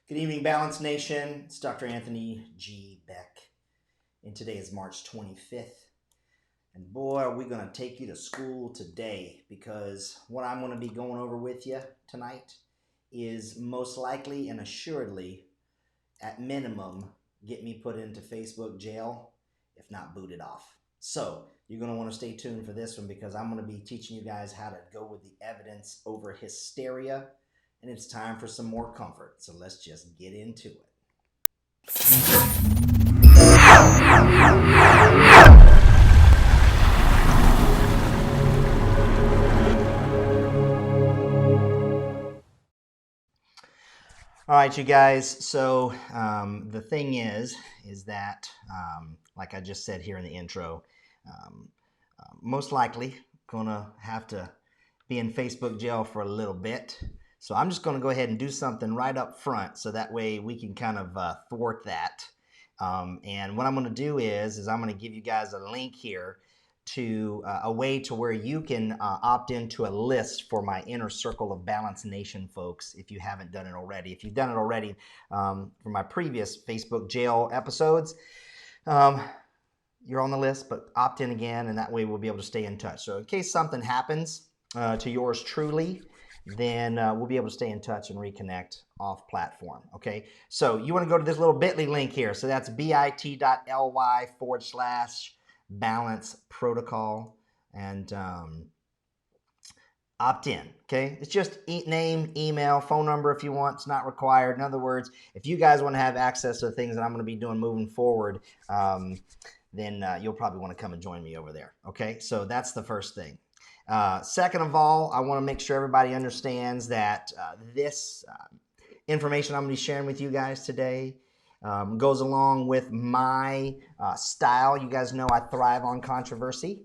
Good evening, Balance Nation. It's Dr. Anthony G. Beck, and today is March 25th. And boy, are we going to take you to school today, because what I'm going to be going over with you tonight is most likely and assuredly, at minimum, get me put into Facebook jail, if not booted off. So you're going to want to stay tuned for this one, because I'm going to be teaching you guys how to go with the evidence over hysteria. And it's time for some more comfort. So let's just get into it. All right, you guys. So the thing is that, like I just said here in the intro, most likely gonna have to be in Facebook jail for a little bit. So I'm just going to go ahead and do something right up front, so that way we can kind of thwart that. And what I'm going to do is I'm going to give you guys a link here to a way to where you can opt into a list for my Inner Circle of Balance Nation folks, if you haven't done it already. If you've done it already for my previous Facebook jail episodes, you're on the list, but opt in again, and that way we'll be able to stay in touch. So in case something happens to yours truly, then we'll be able to stay in touch and reconnect off platform. Okay, so you want to go to this little bit.ly link here. So that's bit.ly/balance protocol, and opt in. Okay, it's just name, email, phone number if you want. It's not required. In other words, if you guys want to have access to the things that I'm going to be doing moving forward, then you'll probably want to come and join me over there. Okay, so that's the first thing. Second of all, I want to make sure everybody understands that this information I'm going to be sharing with you guys today goes along with my style. You guys know I thrive on controversy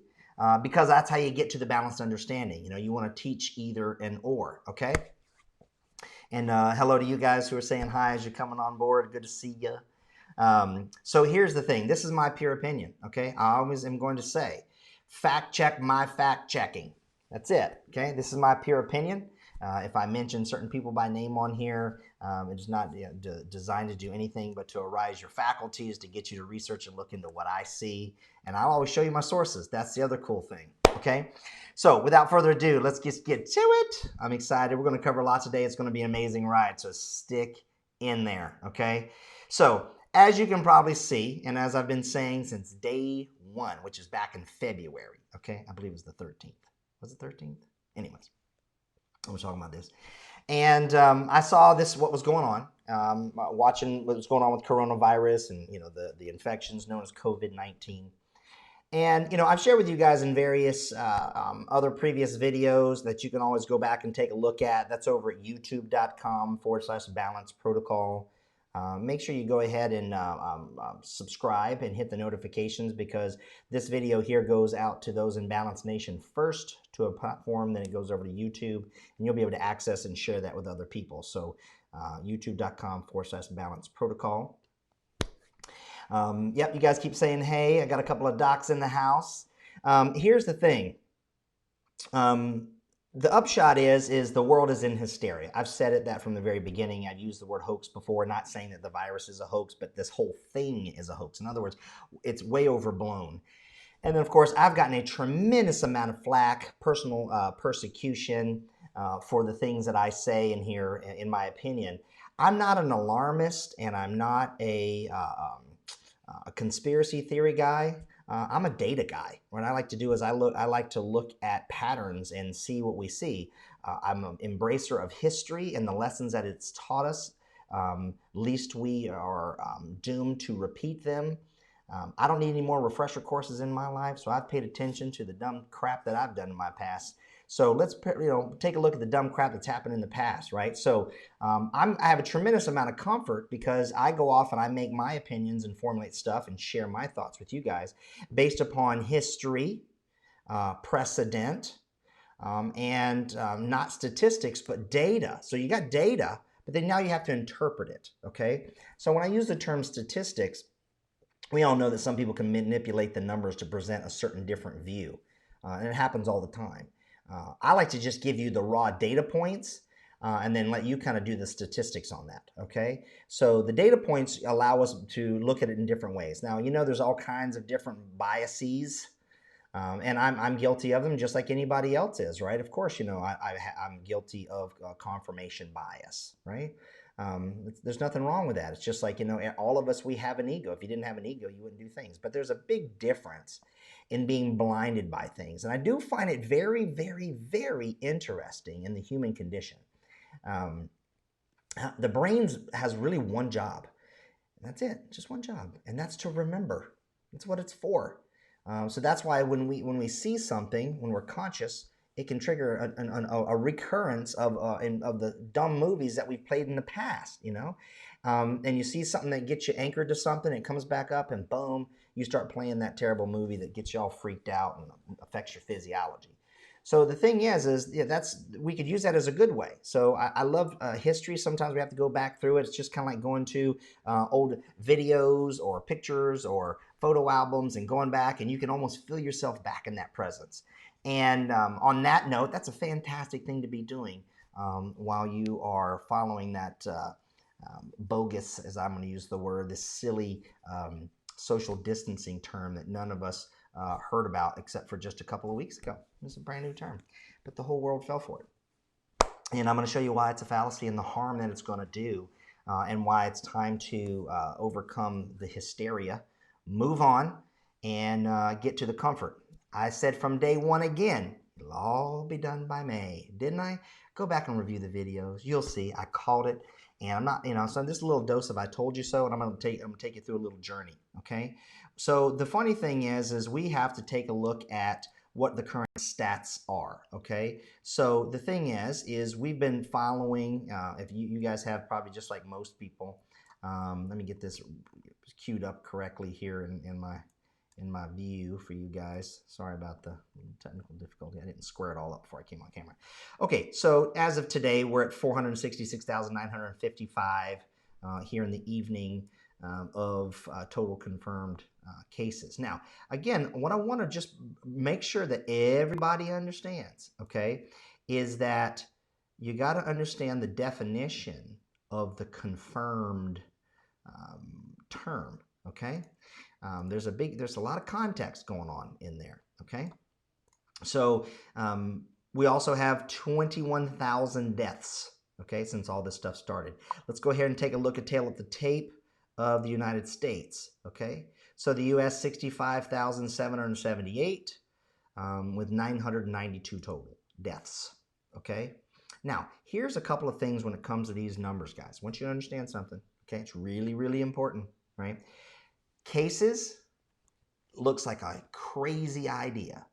because that's how you get to the balanced understanding. You know, you want to teach either and or, okay? And hello to you guys who are saying hi as you're coming on board. Good to see you. So here's the thing. This is my pure opinion, okay? I always am going to say, fact check my fact checking. That's it, okay? This is my pure opinion. If I mention certain people by name on here, it's not designed to do anything but to arise your faculties, to get you to research and look into what I see. And I'll always show you my sources. That's the other cool thing, okay? So without further ado, let's just get to it. I'm excited. We're going to cover lots today. It's going to be an amazing ride, so stick in there, okay? So as you can probably see, and as I've been saying since day one, which is back in February, okay? I believe it was the 13th. Was it 13th? Anyways, I was talking about this. And I saw this, what was going on, watching what was going on with coronavirus and, you know, the infections known as COVID-19. And, you know, I've shared with you guys in various other previous videos that you can always go back and take a look at. That's over at youtube.com/balance protocol. Make sure you go ahead and subscribe and hit the notifications, because this video here goes out to those in Balance Nation first to a platform, then it goes over to YouTube, and you'll be able to access and share that with other people. So youtube.com/balance protocol. Yep, you guys keep saying hey. I got a couple of docs in the house. Here's the thing. The upshot is the world is in hysteria. I've said that from the very beginning. I've used the word hoax before, not saying that the virus is a hoax, but this whole thing is a hoax. In other words, it's way overblown. And then, of course, I've gotten a tremendous amount of flack, personal persecution for the things that I say in here, in my opinion. I'm not an alarmist, and I'm not a conspiracy theory guy. I'm a data guy. What I like to do is I like to look at patterns and see what we see. I'm an embracer of history and the lessons that it's taught us. Least we are doomed to repeat them. I don't need any more refresher courses in my life, so I've paid attention to the dumb crap that I've done in my past. So let's take a look at the dumb crap that's happened in the past, right? So I have a tremendous amount of comfort because I go off and I make my opinions and formulate stuff and share my thoughts with you guys based upon history, precedent, and not statistics, but data. So you got data, but then now you have to interpret it, okay? So when I use the term statistics, we all know that some people can manipulate the numbers to present a certain different view, and it happens all the time. I like to just give you the raw data points, and then let you kind of do the statistics on that, okay? So the data points allow us to look at it in different ways. Now, there's all kinds of different biases, and I'm guilty of them just like anybody else is, right? Of course, I'm guilty of confirmation bias, right? There's nothing wrong with that. It's just like, all of us, we have an ego. If you didn't have an ego, you wouldn't do things. But there's a big difference in being blinded by things. And I do find it very, very, very interesting in the human condition. The brain has really one job. That's it, just one job. And that's to remember. That's what it's for. So that's why when we see something, when we're conscious, it can trigger a recurrence of the dumb movies that we've played in the past, and you see something that gets you anchored to something, it comes back up, and boom, you start playing that terrible movie that gets you all freaked out and affects your physiology. So the thing is we could use that as a good way. So I love history. Sometimes we have to go back through it. It's just kind of like going to old videos or pictures or photo albums and going back, and you can almost feel yourself back in that presence. And on that note, that's a fantastic thing to be doing while you are following that bogus, as I'm going to use the word, this silly social distancing term that none of us heard about except for just a couple of weeks ago. It's a brand new term, but the whole world fell for it. And I'm going to show you why it's a fallacy and the harm that it's going to do, and why it's time to overcome the hysteria, move on, and get to the comfort. I said from day one again, it'll all be done by May. Didn't I? Go back and review the videos. You'll see I called it. And I'm not, so this little dose of I told you so, and I'm going to take you through a little journey, okay? So the funny thing is we have to take a look at what the current stats are, okay? So the thing is we've been following, if you guys have, probably just like most people, let me get this queued up correctly here in my view for you guys. Sorry about the technical difficulty. I didn't square it all up before I came on camera. Okay, so as of today, we're at 466,955 here in the evening of total confirmed cases. Now, again, what I want to just make sure that everybody understands, okay, is that you got to understand the definition of the confirmed term, okay? There's a lot of context going on in there, okay? So we also have 21,000 deaths, okay, since all this stuff started. Let's go ahead and take a look at the tape of the United States, okay? So the U.S., 65,778 with 992 total deaths, okay? Now, here's a couple of things when it comes to these numbers, guys. I want you to understand something, okay? It's really, really important, right? Cases looks like a crazy idea,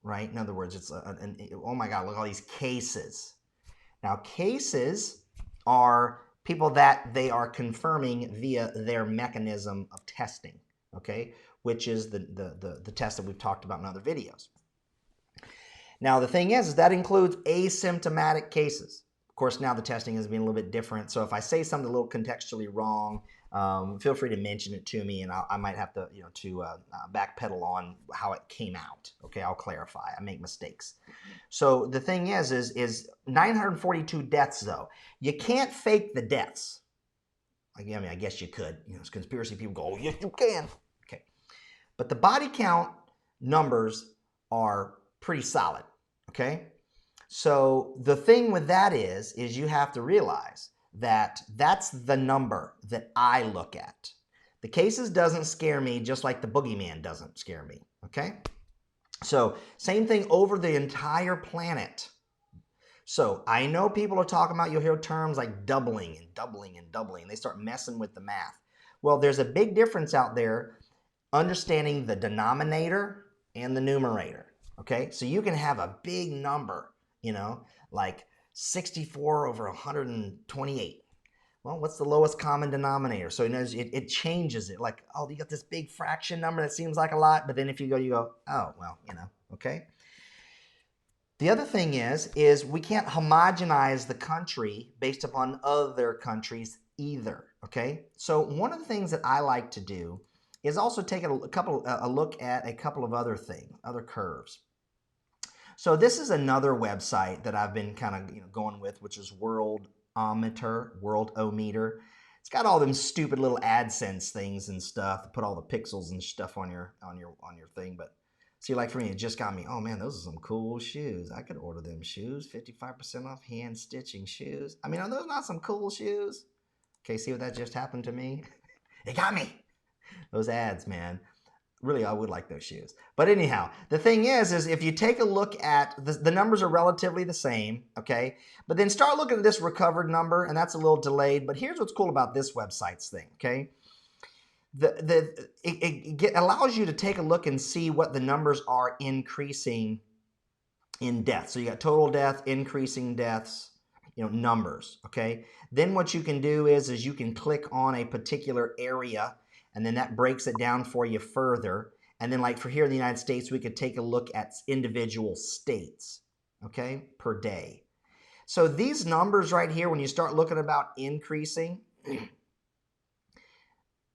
right? In other words, it's oh my God, look at all these cases. Now, cases are people that they are confirming via their mechanism of testing, okay? Which is the test that we've talked about in other videos. Now, the thing is that includes asymptomatic cases. Of course, now the testing has been a little bit different. So if I say something a little contextually wrong, feel free to mention it to me, and I might have to, backpedal on how it came out. Okay, I'll clarify. I make mistakes. So the thing is 942 deaths, though. You can't fake the deaths. I mean, I guess you could. Conspiracy people go, oh, yes, you can. Okay, but the body count numbers are pretty solid. Okay, so the thing with that is you have to realize that that's the number that I look at. The cases doesn't scare me just like the boogeyman doesn't scare me, okay? So same thing over the entire planet. So I know people are talking about, you'll hear terms like doubling and doubling and doubling. They start messing with the math. Well, there's a big difference out there understanding the denominator and the numerator, okay? So you can have a big number, like 64 over 128. Well, what's the lowest common denominator? So it changes it. Like, oh, you got this big fraction number that seems like a lot, but then if you go, oh, well, okay. The other thing is we can't homogenize the country based upon other countries either, okay? So one of the things that I like to do is also take a look at a couple of other things, other curves. So this is another website that I've been kind of going with, which is Worldometer. It's got all them stupid little AdSense things and stuff to put all the pixels and stuff on your thing. But see, like for me, it just got me. Oh man, those are some cool shoes. I could order them shoes. 55% off hand stitching shoes. I mean, are those not some cool shoes? Okay, see what that just happened to me? It got me. Those ads, man. Really, I would like those shoes. But anyhow, the thing is if you take a look at the numbers are relatively the same, okay? But then start looking at this recovered number, and that's a little delayed. But here's what's cool about this website's thing, okay? It allows you to take a look and see what the numbers are increasing in death. So you got total death, increasing deaths, numbers, okay? Then what you can do is you can click on a particular area, and then that breaks it down for you further. And then like for here in the United States, we could take a look at individual states, okay, per day. So these numbers right here, when you start looking about increasing,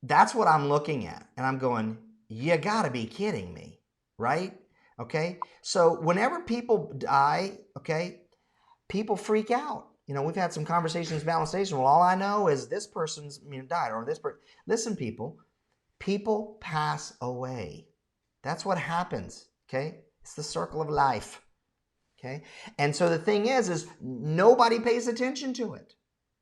that's what I'm looking at. And I'm going, you gotta be kidding me, right? Okay, so whenever people die, okay, people freak out. We've had some conversations about on station. Well, all I know is this person's died, or this person. Listen, people pass away. That's what happens, okay? It's the circle of life, okay? And so the thing is nobody pays attention to it.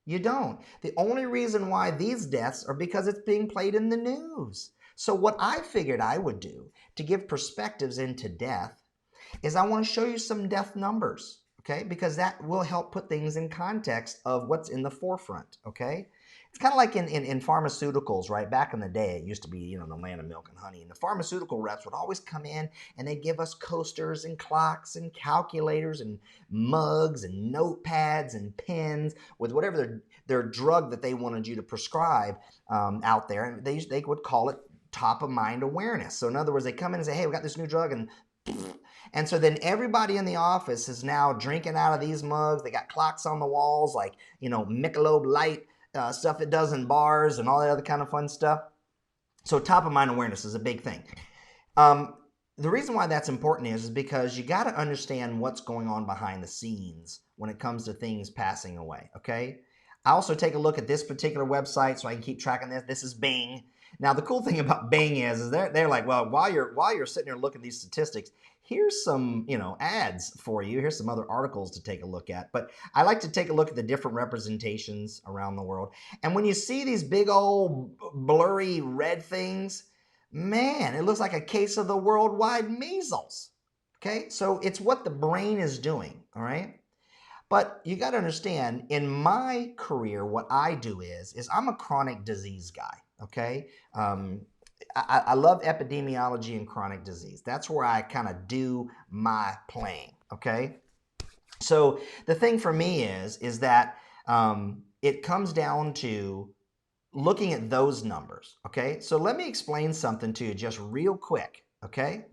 You don't. The only reason why these deaths are because it's being played in the news. So what I figured I would do to give perspectives into death is I want to show you some death numbers, okay? Because that will help put things in context of what's in the forefront, okay? It's kind of like in pharmaceuticals, right? Back in the day, it used to be, the land of milk and honey. And the pharmaceutical reps would always come in and they'd give us coasters and clocks and calculators and mugs and notepads and pens with whatever their drug that they wanted you to prescribe out there. And they would call it top of mind awareness. So in other words, they come in and say, hey, we got this new drug, and so then everybody in the office is now drinking out of these mugs. They got clocks on the walls like, Michelob Light stuff it does in bars and all that other kind of fun stuff. So top of mind awareness is a big thing. The reason why that's important is because you got to understand what's going on behind the scenes when it comes to things passing away, okay? I also take a look at this particular website so I can keep track of this. This is Bing. Now, the cool thing about Bing is they're like, well, while you're sitting there looking at these statistics, here's some, ads for you. Here's some other articles to take a look at. But I like to take a look at the different representations around the world. And when you see these big old blurry red things, man, it looks like a case of the worldwide measles. Okay, so it's what the brain is doing, all right? But you got to understand, in my career, what I do is I'm a chronic disease guy, okay? I love epidemiology and chronic disease. That's where I kind of do my playing, okay? So the thing for me is that it comes down to looking at those numbers, okay? So let me explain something to you just real quick, okay?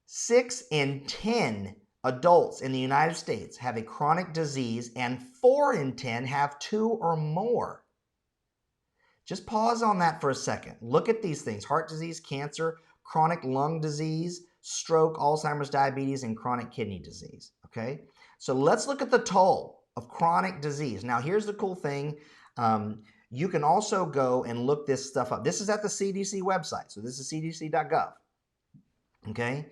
6 in 10 adults in the United States have a chronic disease, and 4 in 10 have 2 or more. Just pause on that for a second. Look at these things: heart disease, cancer, chronic lung disease, stroke, Alzheimer's, diabetes, and chronic kidney disease, okay? So let's look at the toll of chronic disease. Now, here's the cool thing. You can also go and look this stuff up. This is at the CDC website. So this is cdc.gov, okay?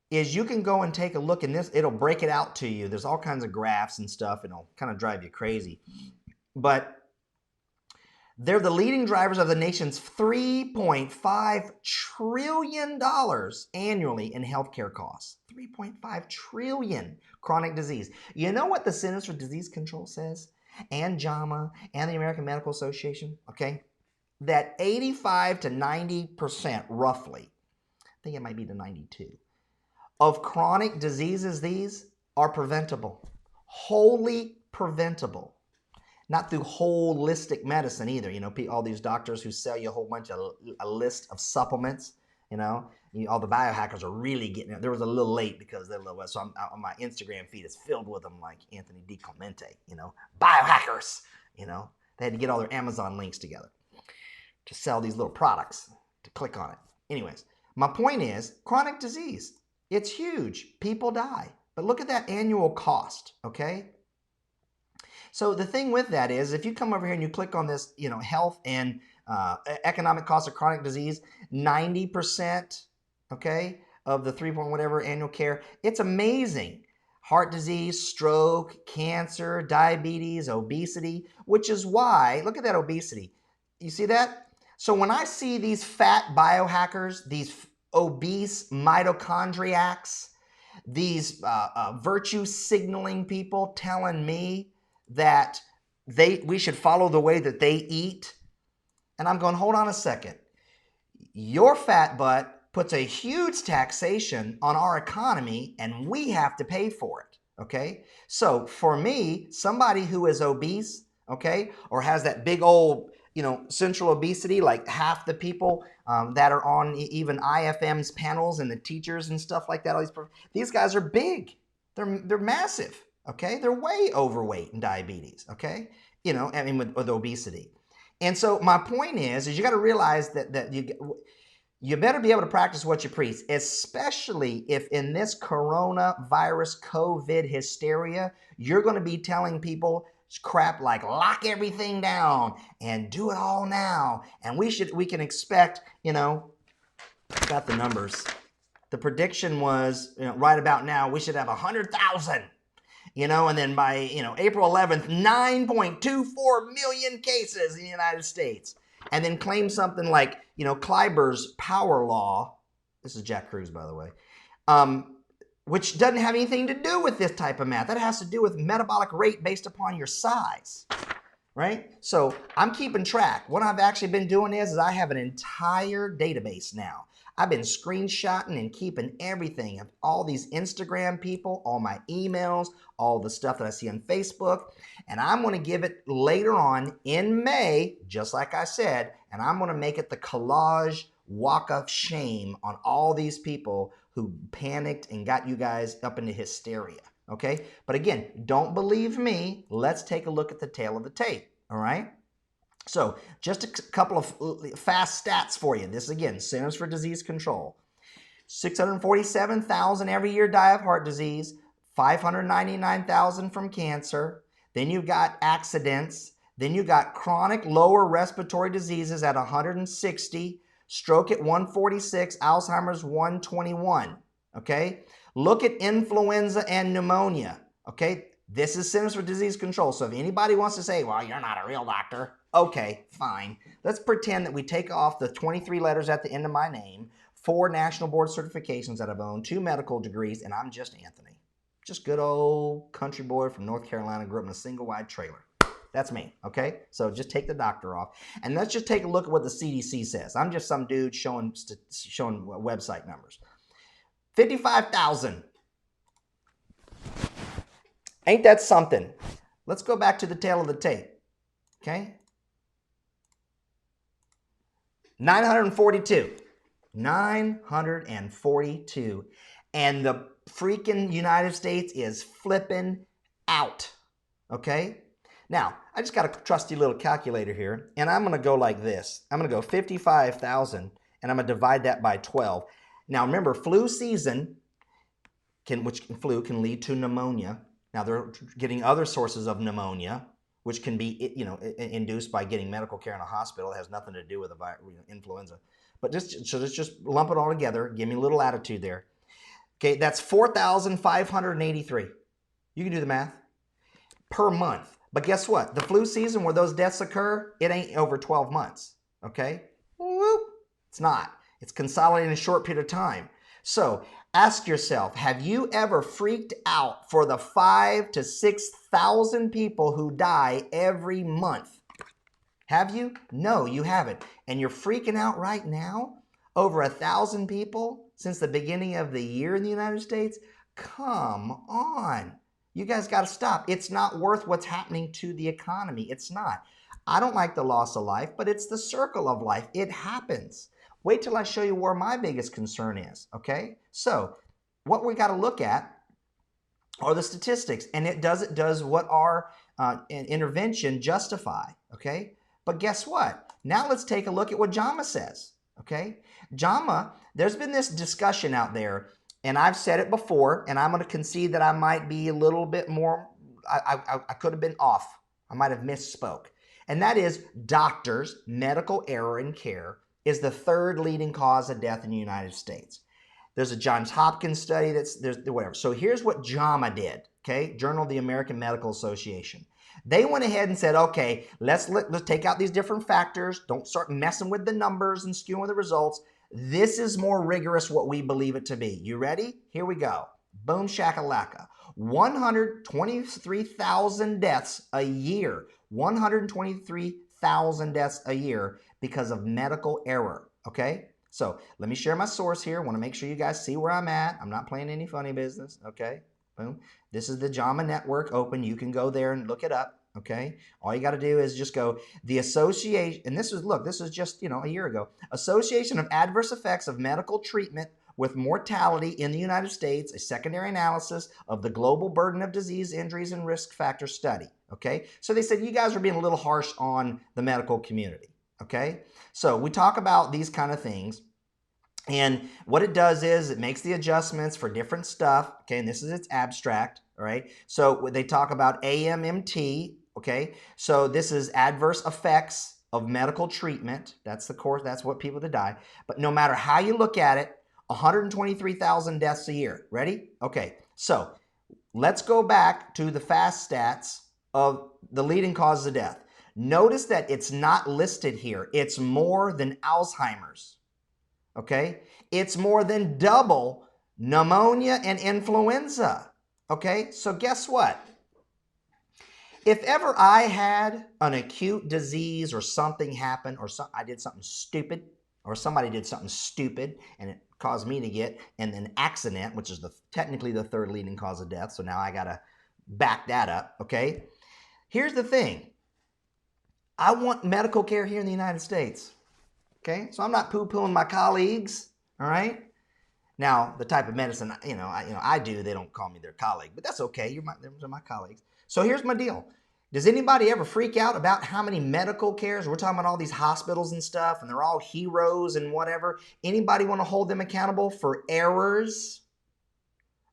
Is you can go and take a look, and this, it'll break it out to you. There's all kinds of graphs and stuff, and it'll kind of drive you crazy. But they're the leading drivers of the nation's $3.5 trillion annually in healthcare costs. $3.5 trillion chronic disease. You know what the Centers for Disease Control says? And JAMA and the American Medical Association, okay? That 85 to 90% roughly, I think it might be to 92, of chronic diseases, these are preventable, wholly preventable. Not through holistic medicine either. All these doctors who sell you a whole bunch of a list of supplements, all the biohackers are really getting it. There was a little late because they're a little, so I'm on my Instagram feed is filled with them, like Anthony DiClemente, biohackers, they had to get all their Amazon links together to sell these little products, to click on it. Anyways, my point is chronic disease. It's huge. People die. But look at that annual cost, okay? So the thing with that is, if you come over here and you click on this, health and economic cost of chronic disease, 90%, okay, of the 3 point whatever annual care, it's amazing. Heart disease, stroke, cancer, diabetes, obesity, which is why, look at that obesity. You see that? So when I see these fat biohackers, these obese mitochondriacs, these virtue signaling people telling me that we should follow the way that they eat, and I'm going, hold on a second. Your fat butt puts a huge taxation on our economy, and we have to pay for it. Okay, so for me, somebody who is obese, okay, or has that big old, central obesity, like half the people that are on even IFM's panels and the teachers and stuff like that, these guys are big. They're massive. Okay, they're way overweight in diabetes. Okay, with obesity. And so my point is you got to realize that you better be able to practice what you preach, especially if in this coronavirus COVID hysteria, you're going to be telling people crap like lock everything down and do it all now. And we can expect, got the numbers. The prediction was, right about now, we should have 100,000. And then by, April 11th, 9.24 million cases in the United States. And then claim something like, Kleiber's power law. This is Jack Cruz, by the way, which doesn't have anything to do with this type of math. That has to do with metabolic rate based upon your size, right? So I'm keeping track. What I've actually been doing is I have an entire database now. I've been screenshotting and keeping everything of all these Instagram people, all my emails, all the stuff that I see on Facebook, and I'm going to give it later on in May, just like I said, and I'm going to make it the collage walk of shame on all these people who panicked and got you guys up into hysteria, okay? But again, don't believe me. Let's take a look at the tail of the tape, all right? So just a couple of fast stats for you. This again, Centers for Disease Control. 647,000 every year die of heart disease, 599,000 from cancer. Then you've got accidents. Then you've got chronic lower respiratory diseases at 160, stroke at 146, Alzheimer's 121, okay? Look at influenza and pneumonia, okay? This is Centers for Disease Control. So if anybody wants to say, well, you're not a real doctor, okay, fine. Let's pretend that we take off the 23 letters at the end of my name, 4 national board certifications that I've owned, 2 medical degrees, and I'm just Anthony. Just good old country boy from North Carolina, grew up in a single wide trailer. That's me, okay? So just take the doctor off. And let's just take a look at what the CDC says. I'm just some dude showing website numbers. 55,000. Ain't that something? Let's go back to the tail of the tape, okay? 942. 942. And the freaking United States is flipping out, okay? Now, I just got a trusty little calculator here, and I'm going to go like this. I'm going to go 55,000, and I'm going to divide that by 12. Now, remember, flu season, flu can lead to pneumonia. Now, they're getting other sources of pneumonia, which can be, induced by getting medical care in a hospital. It has nothing to do with influenza. But let's just lump it all together. Give me a little attitude there. Okay, that's 4,583. You can do the math. Per month. But guess what? The flu season where those deaths occur, it ain't over 12 months. Okay? Whoop. It's not. It's consolidated in a short period of time. So ask yourself, have you ever freaked out for the 5,000 to 6,000 people who die every month? Have you? No, you haven't. And you're freaking out right now over 1,000 people since the beginning of the year in the United States? Come on. You guys got to stop. It's not worth what's happening to the economy. It's not. I don't like the loss of life, but it's the circle of life. It happens. Wait till I show you where my biggest concern is, okay? So what we got to look at are the statistics, and it does what our intervention justify, okay? But guess what? Now let's take a look at what JAMA says, okay? JAMA, there's been this discussion out there, and I've said it before, and I'm going to concede that I might be a little bit more, I could have been off. I might have misspoke. And that is doctors, medical error in care is the third leading cause of death in the United States. There's a Johns Hopkins study there's whatever. So here's what JAMA did, okay? Journal of the American Medical Association. They went ahead and said, okay, let's take out these different factors. Don't start messing with the numbers and skewing the results. This is more rigorous what we believe it to be. You ready? Here we go. Boom shakalaka. 123,000 deaths a year. 123,000 deaths a year because of medical error, okay? So let me share my source here. I want to make sure you guys see where I'm at. I'm not playing any funny business, okay? Boom. This is the JAMA network open. You can go there and look it up, okay? All you got to do is just go, the association, and this is, look, this is just, a year ago. Association of Adverse Effects of Medical Treatment with Mortality in the United States, a secondary analysis of the global burden of disease, injuries, and risk factor study, okay? So they said, you guys are being a little harsh on the medical community, okay? So we talk about these kind of things. And what it does is it makes the adjustments for different stuff, okay, and this is its abstract, all right? So they talk about AMMT, okay? So this is adverse effects of medical treatment. That's the course, that's what people that die. But no matter how you look at it, 123,000 deaths a year. Ready? Okay, so let's go back to the fast stats of the leading causes of death. Notice that it's not listed here. It's more than Alzheimer's. Okay, it's more than double pneumonia and influenza. Okay, so guess what? If ever I had an acute disease or something happened or I did something stupid or somebody did something stupid and it caused me to get an accident, which is technically the third leading cause of death, so now I got to back that up, okay? Here's the thing. I want medical care here in the United States. Okay, so I'm not poo-pooing my colleagues, all right? Now, the type of medicine, I do, they don't call me their colleague, but that's okay. They're my colleagues. So here's my deal. Does anybody ever freak out about how many medical cares? We're talking about all these hospitals and stuff, and they're all heroes and whatever. Anybody want to hold them accountable for errors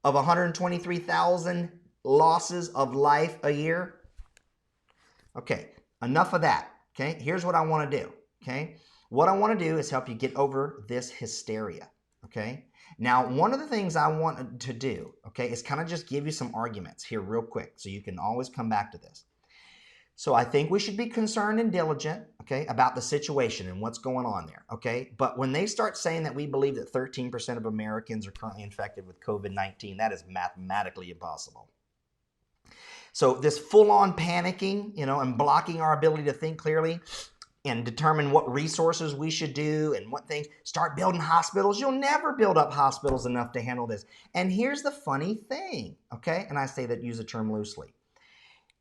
of 123,000 losses of life a year? Okay, enough of that, okay? Here's what I want to do, okay? What I want to do is help you get over this hysteria, okay? Now, one of the things I want to do, okay, is kind of just give you some arguments here real quick so you can always come back to this. So I think we should be concerned and diligent, okay, about the situation and what's going on there, okay? But when they start saying that we believe that 13% of Americans are currently infected with COVID-19, that is mathematically impossible. So this full-on panicking, and blocking our ability to think clearly and determine what resources we should do and what things, start building hospitals. You'll never build up hospitals enough to handle this. And here's the funny thing, okay? And I say that, use the term loosely.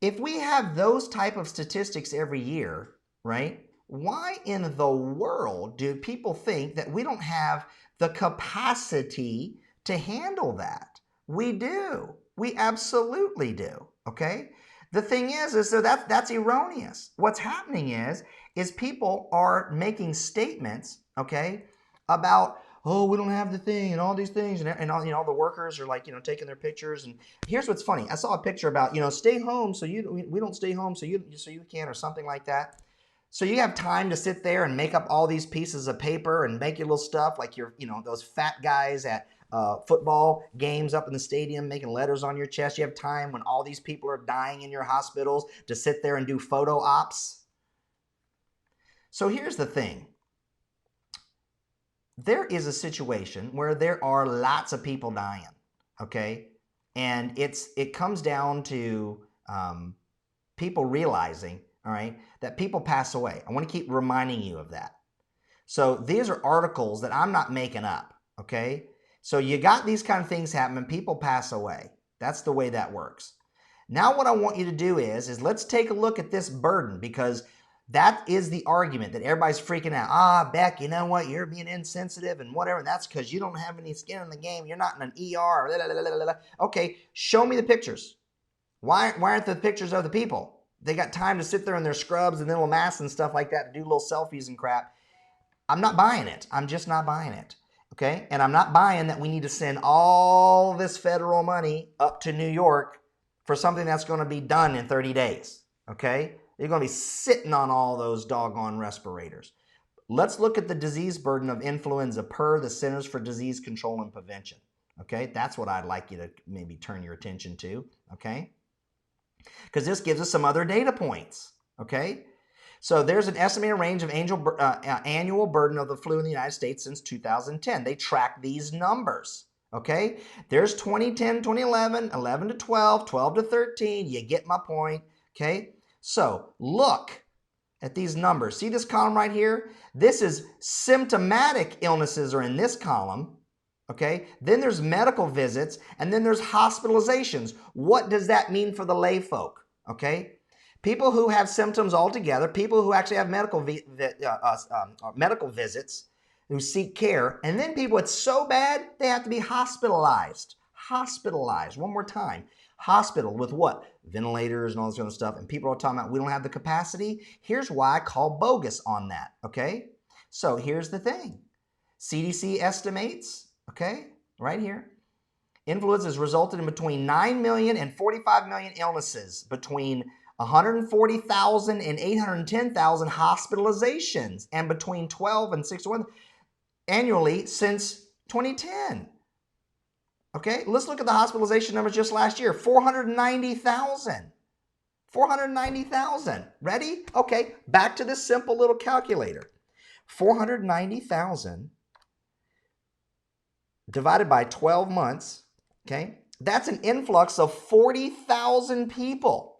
If we have those type of statistics every year, right? Why in the world do people think that we don't have the capacity to handle that? We do. We absolutely do, okay? The thing is so that's erroneous. What's happening is people are making statements, okay, about, oh, we don't have the thing and all these things, and all the workers are like, taking their pictures. And here's what's funny. I saw a picture about, stay home so we don't stay home so you can, or something like that. So you have time to sit there and make up all these pieces of paper and make your little stuff like you're, those fat guys at football games up in the stadium making letters on your chest. You have time when all these people are dying in your hospitals to sit there and do photo ops. So here's the thing. There is a situation where there are lots of people dying, okay? And it comes down to people realizing, all right, that people pass away. I want to keep reminding you of that. So these are articles that I'm not making up, okay? So you got these kind of things happening, people pass away. That's the way that works. Now what I want you to do is let's take a look at this burden, because that is the argument that everybody's freaking out. Beck, you know what? You're being insensitive and whatever. And that's because you don't have any skin in the game. You're not in an ER. Blah, blah, blah, blah. Okay, show me the pictures. Why aren't the pictures of the people? They got time to sit there in their scrubs and little masks and stuff like that to do little selfies and crap. I'm not buying it. I'm just not buying it. Okay? And I'm not buying that we need to send all this federal money up to New York for something that's going to be done in 30 days. Okay? You're going to be sitting on all those doggone respirators. Let's look at the disease burden of influenza per the Centers for Disease Control and Prevention. Okay? That's what I'd like you to maybe turn your attention to. Okay? Because this gives us some other data points. Okay? So there's an estimated range of annual burden of the flu in the United States since 2010. They track these numbers, okay? There's 2010, 2011, 11 to 12, 12 to 13. You get my point, okay? So look at these numbers. See this column right here? This is symptomatic illnesses are in this column, okay? Then there's medical visits, and then there's hospitalizations. What does that mean for the lay folk, okay? People who have symptoms altogether, people who actually have medical visits, who seek care, and then people, it's so bad, they have to be hospitalized. Hospitalized, one more time. Hospital with what? Ventilators and all this kind of stuff. And people are talking about we don't have the capacity. Here's why I call bogus on that, okay? So here's the thing. CDC estimates, okay, right here. Influenza has resulted in between 9 million and 45 million illnesses, between 140,000 and 810,000 hospitalizations, and between 12 and 61 annually since 2010. Okay, let's look at the hospitalization numbers just last year. 490,000. 490,000. Ready? Okay, back to this simple little calculator. 490,000 divided by 12 months, okay? That's an influx of 40,000 people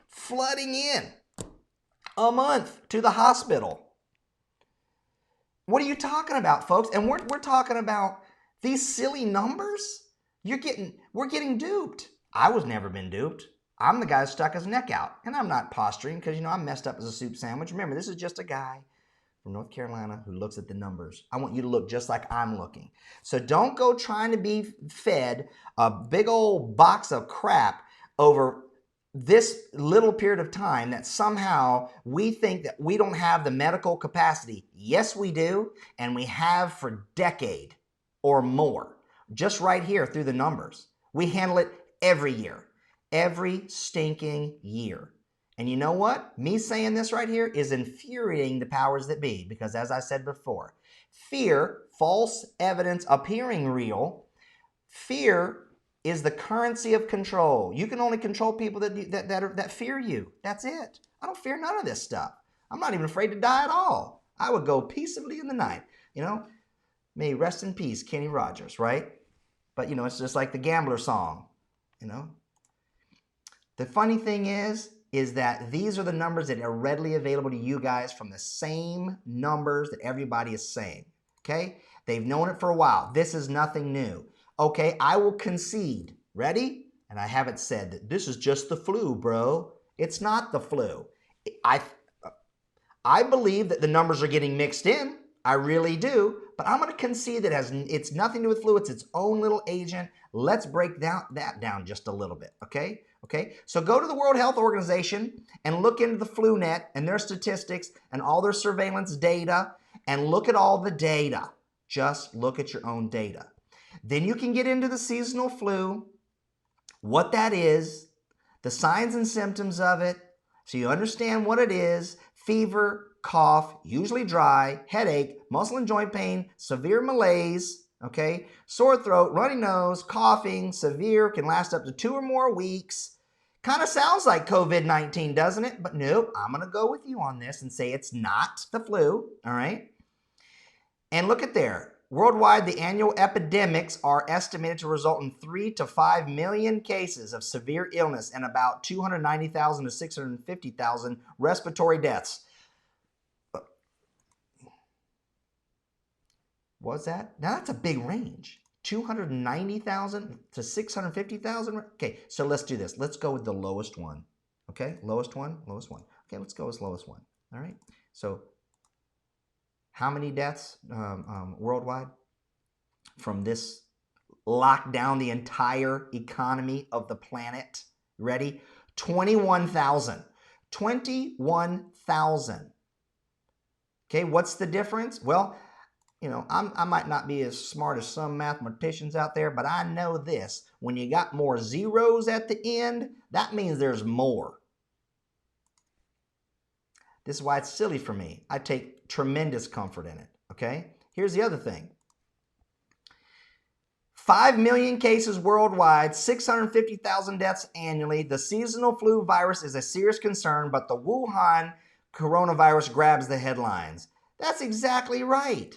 flooding in a month to the hospital. What are you talking about, folks? And we're talking about these silly numbers. We're getting duped. I was never been duped. I'm the guy who stuck his neck out. And I'm not posturing because, I'm messed up as a soup sandwich. Remember, this is just a guy from North Carolina who looks at the numbers. I want you to look just like I'm looking. So don't go trying to be fed a big old box of crap over this little period of time that somehow we think that we don't have the medical capacity. Yes, we do, and we have for a decade or more. Just right here through the numbers. We handle it every year. Every stinking year. And you know what? Me saying this right here is infuriating the powers that be, because as I said before, fear, false evidence appearing real, fear is the currency of control. You can only control people that fear you. That's it. I don't fear none of this stuff. I'm not even afraid to die at all. I would go peaceably in the night. May rest in peace, Kenny Rogers, right? But, it's just like the gambler song, The funny thing is that these are the numbers that are readily available to you guys from the same numbers that everybody is saying, okay? They've known it for a while. This is nothing new. Okay, I will concede. Ready? And I haven't said that this is just the flu, bro. It's not the flu. I believe that the numbers are getting mixed in. I really do. But I'm going to concede that it's nothing to do with flu. It's its own little agent. Let's break that down just a little bit, okay? Okay, so go to the World Health Organization and look into the flu net and their statistics and all their surveillance data and look at all the data. Just look at your own data. Then you can get into the seasonal flu, what that is, the signs and symptoms of it, so you understand what it is: fever, cough, usually dry, headache, muscle and joint pain, severe malaise, okay, sore throat, runny nose, coughing, severe, can last up to 2 or more weeks. Kind of sounds like COVID-19, doesn't it? But nope, I'm going to go with you on this and say it's not the flu, all right? And look at there. Worldwide, the annual epidemics are estimated to result in 3 to 5 million cases of severe illness and about 290,000 to 650,000 respiratory deaths. What's that? Now that's a big range. 290,000 to 650,000? Okay, so let's do this. Let's go with the lowest one. Okay, lowest one. Okay, let's go with lowest one. All right, so how many deaths worldwide from this lockdown, the entire economy of the planet? Ready? 21,000. 21,000. Okay, what's the difference? Well, I might not be as smart as some mathematicians out there, but I know this. When you got more zeros at the end, that means there's more. This is why it's silly for me. I take tremendous comfort in it, okay? Here's the other thing. 5 million cases worldwide, 650,000 deaths annually. The seasonal flu virus is a serious concern, but the Wuhan coronavirus grabs the headlines. That's exactly right.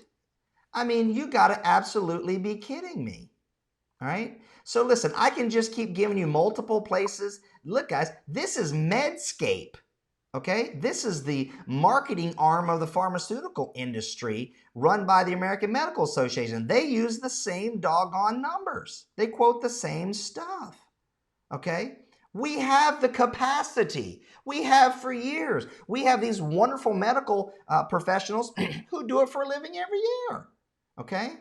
I mean, you got to absolutely be kidding me. All right? So listen, I can just keep giving you multiple places. Look, guys, this is Medscape. Okay, this is the marketing arm of the pharmaceutical industry run by the American Medical Association. They use the same doggone numbers. They quote the same stuff. Okay, we have the capacity. We have for years. We have these wonderful medical professionals who do it for a living every year. Okay,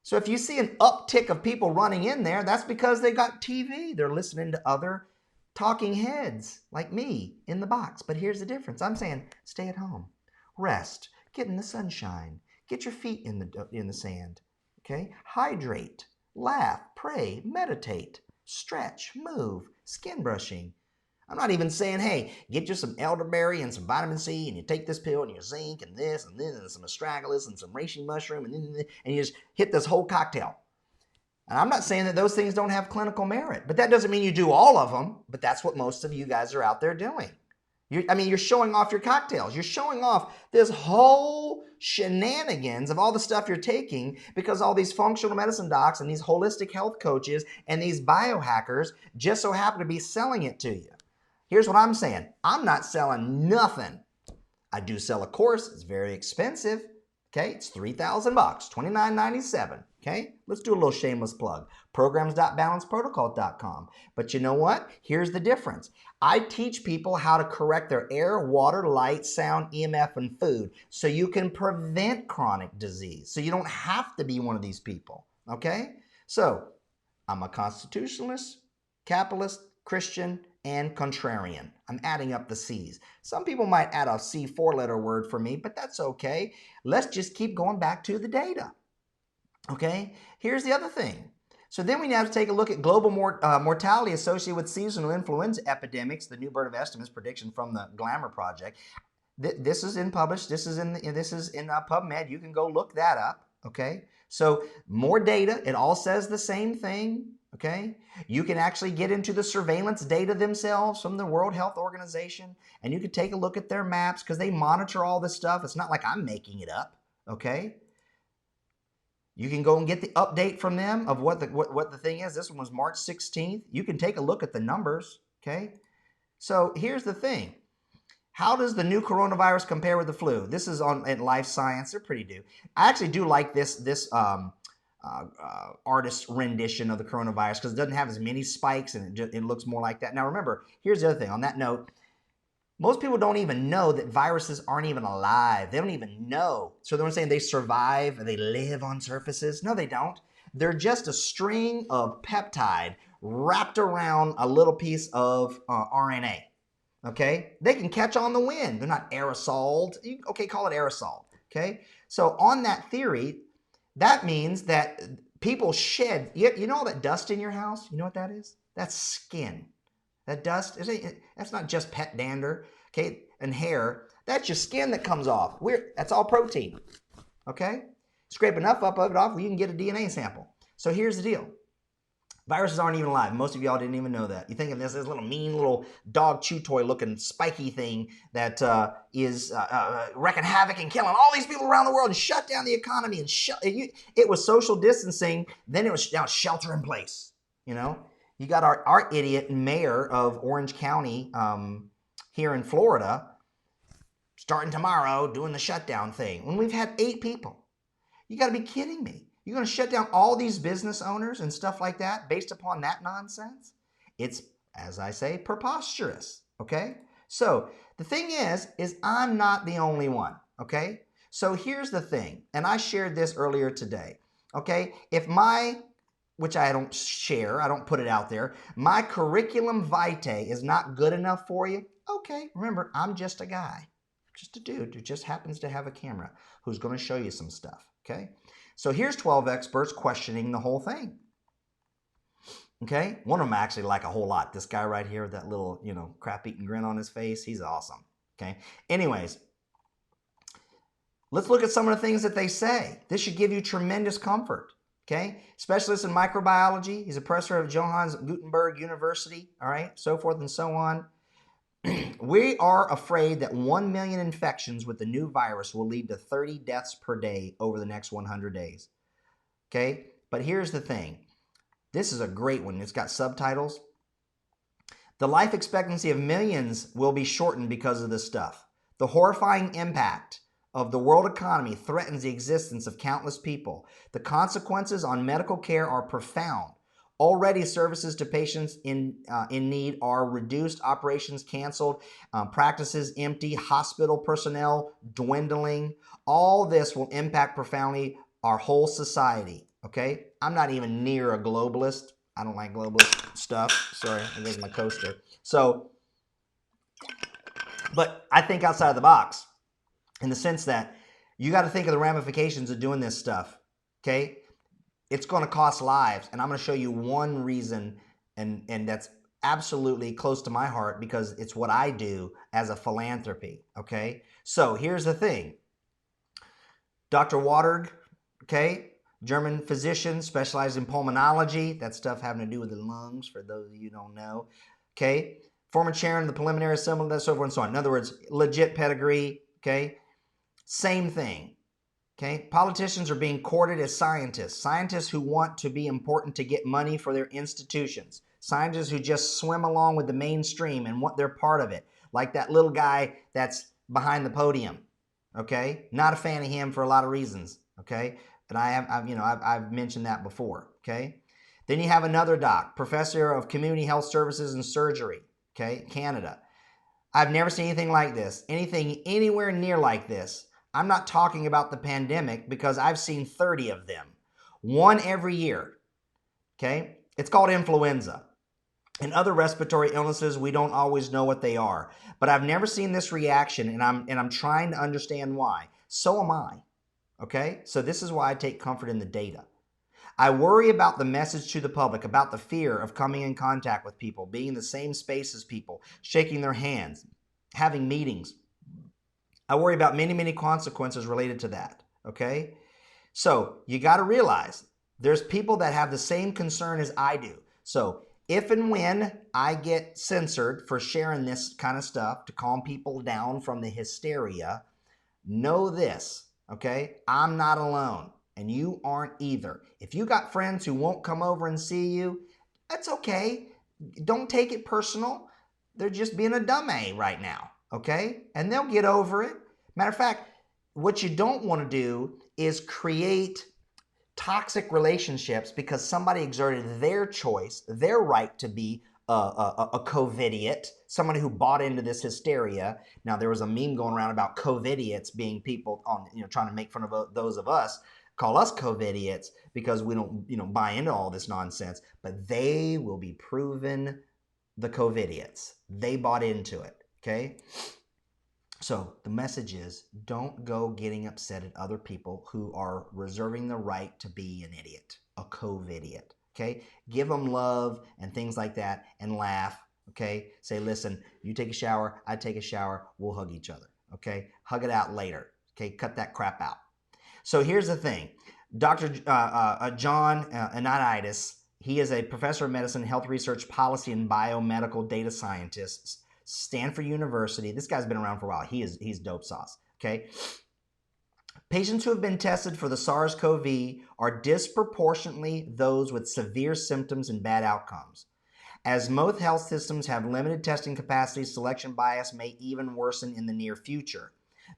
so if you see an uptick of people running in there, that's because they got TV. They're listening to other talking heads like me in the box. But here's the difference. I'm saying stay at home, rest, get in the sunshine, get your feet in the sand, okay? Hydrate, laugh, pray, meditate, stretch, move, skin brushing. I'm not even saying, hey, get you some elderberry and some vitamin C and you take this pill and your zinc and this and then and some astragalus and some reishi mushroom and you just hit this whole cocktail. And I'm not saying that those things don't have clinical merit, but that doesn't mean you do all of them, but that's what most of you guys are out there doing. You're showing off your cocktails. You're showing off this whole shenanigans of all the stuff you're taking because all these functional medicine docs and these holistic health coaches and these biohackers just so happen to be selling it to you. Here's what I'm saying. I'm not selling nothing. I do sell a course. It's very expensive. Okay, it's $3,000, $29.97. Okay, let's do a little shameless plug. Programs.balanceprotocol.com. But you know what? Here's the difference. I teach people how to correct their air, water, light, sound, EMF, and food so you can prevent chronic disease. So you don't have to be one of these people. Okay? So I'm a constitutionalist, capitalist, Christian, and contrarian. I'm adding up the C's. Some people might add a C four-letter word for me, but that's okay. Let's just keep going back to the data. Okay? Here's the other thing. So then we have to take a look at global mortality associated with seasonal influenza epidemics, the New Bird of Estimates prediction from the Glamour Project. This is published. This is in PubMed. You can go look that up. Okay? So more data. It all says the same thing. Okay, you can actually get into the surveillance data themselves from the World Health Organization, and you can take a look at their maps because they monitor all this stuff. It's not like I'm making it up. Okay, you can go and get the update from them of what the thing is. This one was March 16th. You can take a look at the numbers. Okay, so here's the thing. How does the new coronavirus compare with the flu? This is at Life Science. They're pretty new. I actually do like this artist rendition of the coronavirus because it doesn't have as many spikes and it looks more like that. Now remember, here's the other thing. On that note, most people don't even know that viruses aren't even alive. They don't even know. So they're saying they survive and they live on surfaces. No, they don't. They're just a string of peptide wrapped around a little piece of RNA. Okay? They can catch on the wind. They're not aerosoled. Okay, call it aerosol. Okay? So on that theory, that means that people shed, you know all that dust in your house? You know what that is? That's skin. That dust, that's not just pet dander, okay, and hair. That's your skin that comes off. That's all protein, okay? Scrape enough of it off where you can get a DNA sample. So here's the deal. Viruses aren't even alive. Most of y'all didn't even know that. You think of this as a little mean little dog chew toy looking spiky thing that is wreaking havoc and killing all these people around the world and shut down the economy and it was social distancing. Then it was now shelter in place. You know, you got our idiot mayor of Orange County here in Florida starting tomorrow doing the shutdown thing when we've had 8 people. You got to be kidding me. You're going to shut down all these business owners and stuff like that based upon that nonsense? It's, as I say, preposterous, okay? So the thing is I'm not the only one, okay? So here's the thing, and I shared this earlier today, okay? If which I don't share, I don't put it out there, my curriculum vitae is not good enough for you, okay, remember, I'm just a guy, Just a dude who just happens to have a camera who's going to show you some stuff, okay? So here's 12 experts questioning the whole thing, okay? One of them I actually like a whole lot. This guy right here with that little, crap-eating grin on his face, he's awesome, okay? Anyways, let's look at some of the things that they say. This should give you tremendous comfort, okay? Specialist in microbiology. He's a professor of Johannes Gutenberg University, all right, so forth and so on. We are afraid that 1 million infections with the new virus will lead to 30 deaths per day over the next 100 days. Okay? But here's the thing. This is a great one. It's got subtitles. The life expectancy of millions will be shortened because of this stuff. The horrifying impact of the world economy threatens the existence of countless people. The consequences on medical care are profound. Already, services to patients in need are reduced, operations canceled, practices empty, hospital personnel dwindling. All this will impact profoundly our whole society, okay? I'm not even near a globalist. I don't like globalist stuff. Sorry, there's my coaster. So, but I think outside of the box in the sense that you got to think of the ramifications of doing this stuff, okay? It's going to cost lives, and I'm going to show you one reason, and that's absolutely close to my heart because it's what I do as a philanthropy, okay? So here's the thing. Dr. Waterg, okay, German physician, specialized in pulmonology. That stuff having to do with the lungs, for those of you who don't know, okay? Former chair in the preliminary assembly, so forth and so on. In other words, legit pedigree, okay? Same thing. Okay, politicians are being courted as scientists. Scientists who want to be important to get money for their institutions. Scientists who just swim along with the mainstream and want they're part of it. Like that little guy that's behind the podium. Okay, not a fan of him for a lot of reasons. Okay, and I've mentioned that before. Okay, then you have another doc, professor of community health services and surgery. Okay, Canada. I've never seen anything like this. Anything anywhere near like this. I'm not talking about the pandemic because I've seen 30 of them. One every year, okay? It's called influenza. And other respiratory illnesses, we don't always know what they are. But I've never seen this reaction, and I'm trying to understand why. So am I, okay? So this is why I take comfort in the data. I worry about the message to the public, about the fear of coming in contact with people, being in the same space as people, shaking their hands, having meetings. I worry about many, many consequences related to that, okay? So you got to realize there's people that have the same concern as I do. So if and when I get censored for sharing this kind of stuff to calm people down from the hysteria, know this, okay? I'm not alone, and you aren't either. If you got friends who won't come over and see you, that's okay. Don't take it personal. They're just being a dumb A right now. Okay? And they'll get over it. Matter of fact, what you don't want to do is create toxic relationships because somebody exerted their choice, their right to be a COVIDiot, somebody who bought into this hysteria. Now, there was a meme going around about COVIDiots being people on, trying to make fun of those of us, call us COVIDiots because we don't, buy into all this nonsense. But they will be proven the COVIDiots. They bought into it. Okay, so the message is don't go getting upset at other people who are reserving the right to be an idiot, a COVIDiot. Okay, give them love and things like that and laugh. Okay, say, listen, you take a shower, I take a shower, we'll hug each other. Okay, hug it out later. Okay, cut that crap out. So here's the thing. Dr. John Anitis, he is a professor of medicine, health research policy, and biomedical data scientist, Stanford University. This guy's been around for a while. He's dope sauce, okay? Patients who have been tested for the SARS-CoV are disproportionately those with severe symptoms and bad outcomes. As most health systems have limited testing capacity, selection bias may even worsen in the near future.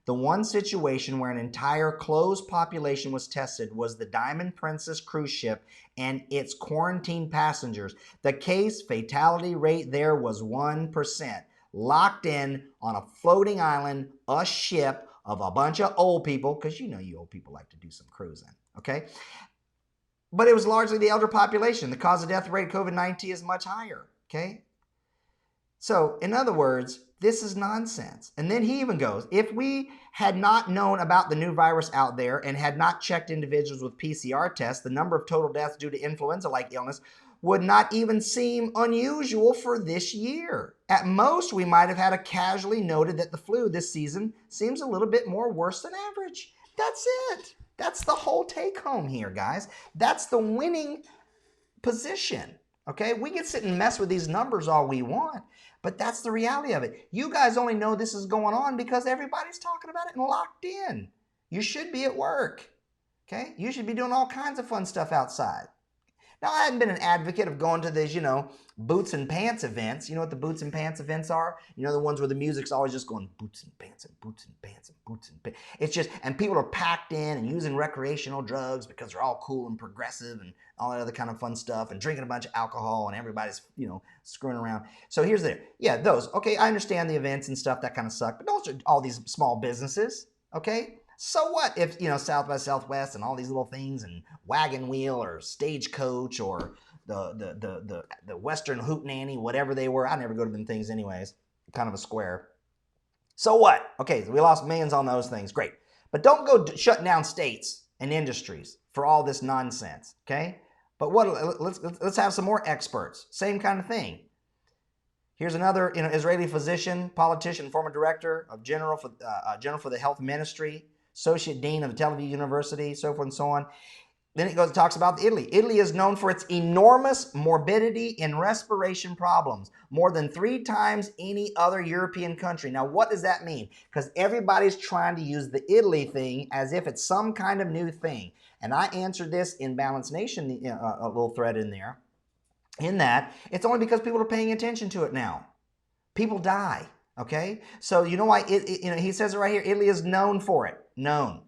The one situation where an entire closed population was tested was the Diamond Princess cruise ship and its quarantined passengers. The case fatality rate there was 1%. Locked in on a floating island, a ship of a bunch of old people, because you old people like to do some cruising, okay? But it was largely the elder population. The cause of death rate of COVID-19 is much higher, okay? So, in other words, This is nonsense. And then he even goes, if we had not known about the new virus out there and had not checked individuals with PCR tests, the number of total deaths due to influenza-like illness would not even seem unusual for this year. At most, we might have had a casually noted that the flu this season seems a little bit more worse than average. That's it. That's the whole take home here, guys. That's the winning position. Okay, we can sit and mess with these numbers all we want, but that's the reality of it. You guys only know this is going on because everybody's talking about it and locked in. You should be at work. Okay, you should be doing all kinds of fun stuff outside. Now, I haven't been an advocate of going to these, boots and pants events. You know what the boots and pants events are? You know, the ones where the music's always just going boots and pants and boots and pants and boots and pants. It's just, and people are packed in and using recreational drugs because they're all cool and progressive and all that other kind of fun stuff and drinking a bunch of alcohol and everybody's, screwing around. So here's those. Okay, I understand the events and stuff, that kind of suck, but those are all these small businesses, okay? So what if, South by Southwest and all these little things and Wagon Wheel or Stagecoach or the Western Hootenanny, whatever they were. I never go to them things anyways. Kind of a square. So what? Okay, so we lost millions on those things. Great. But don't go shutting down states and industries for all this nonsense, okay? But let's have some more experts. Same kind of thing. Here's another Israeli physician, politician, former director of general for the health ministry, associate dean of the Tel Aviv University, so forth and so on. Then it talks about Italy. Italy is known for its enormous morbidity in respiration problems, more than 3 times any other European country. Now, what does that mean? Because everybody's trying to use the Italy thing as if it's some kind of new thing. And I answered this in Balanced Nation, a little thread in there, in that it's only because people are paying attention to it now. People die, okay? So you know why, he says it right here, Italy is known for it, known.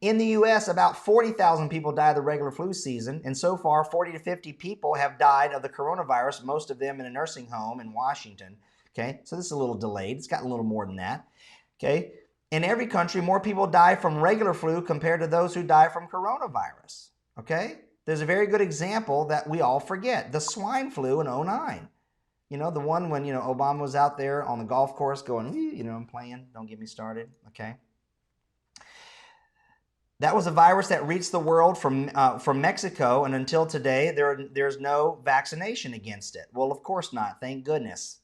In the U.S., about 40,000 people die of the regular flu season, and so far 40 to 50 people have died of the coronavirus, most of them in a nursing home in Washington, okay? So this is a little delayed. It's gotten a little more than that, okay? In every country, more people die from regular flu compared to those who die from coronavirus, okay? There's a very good example that we all forget, the swine flu in 2009. The one when, Obama was out there on the golf course going, I'm playing, don't get me started, okay? That was a virus that reached the world from Mexico, and until today, there's no vaccination against it. Well, of course not. Thank goodness.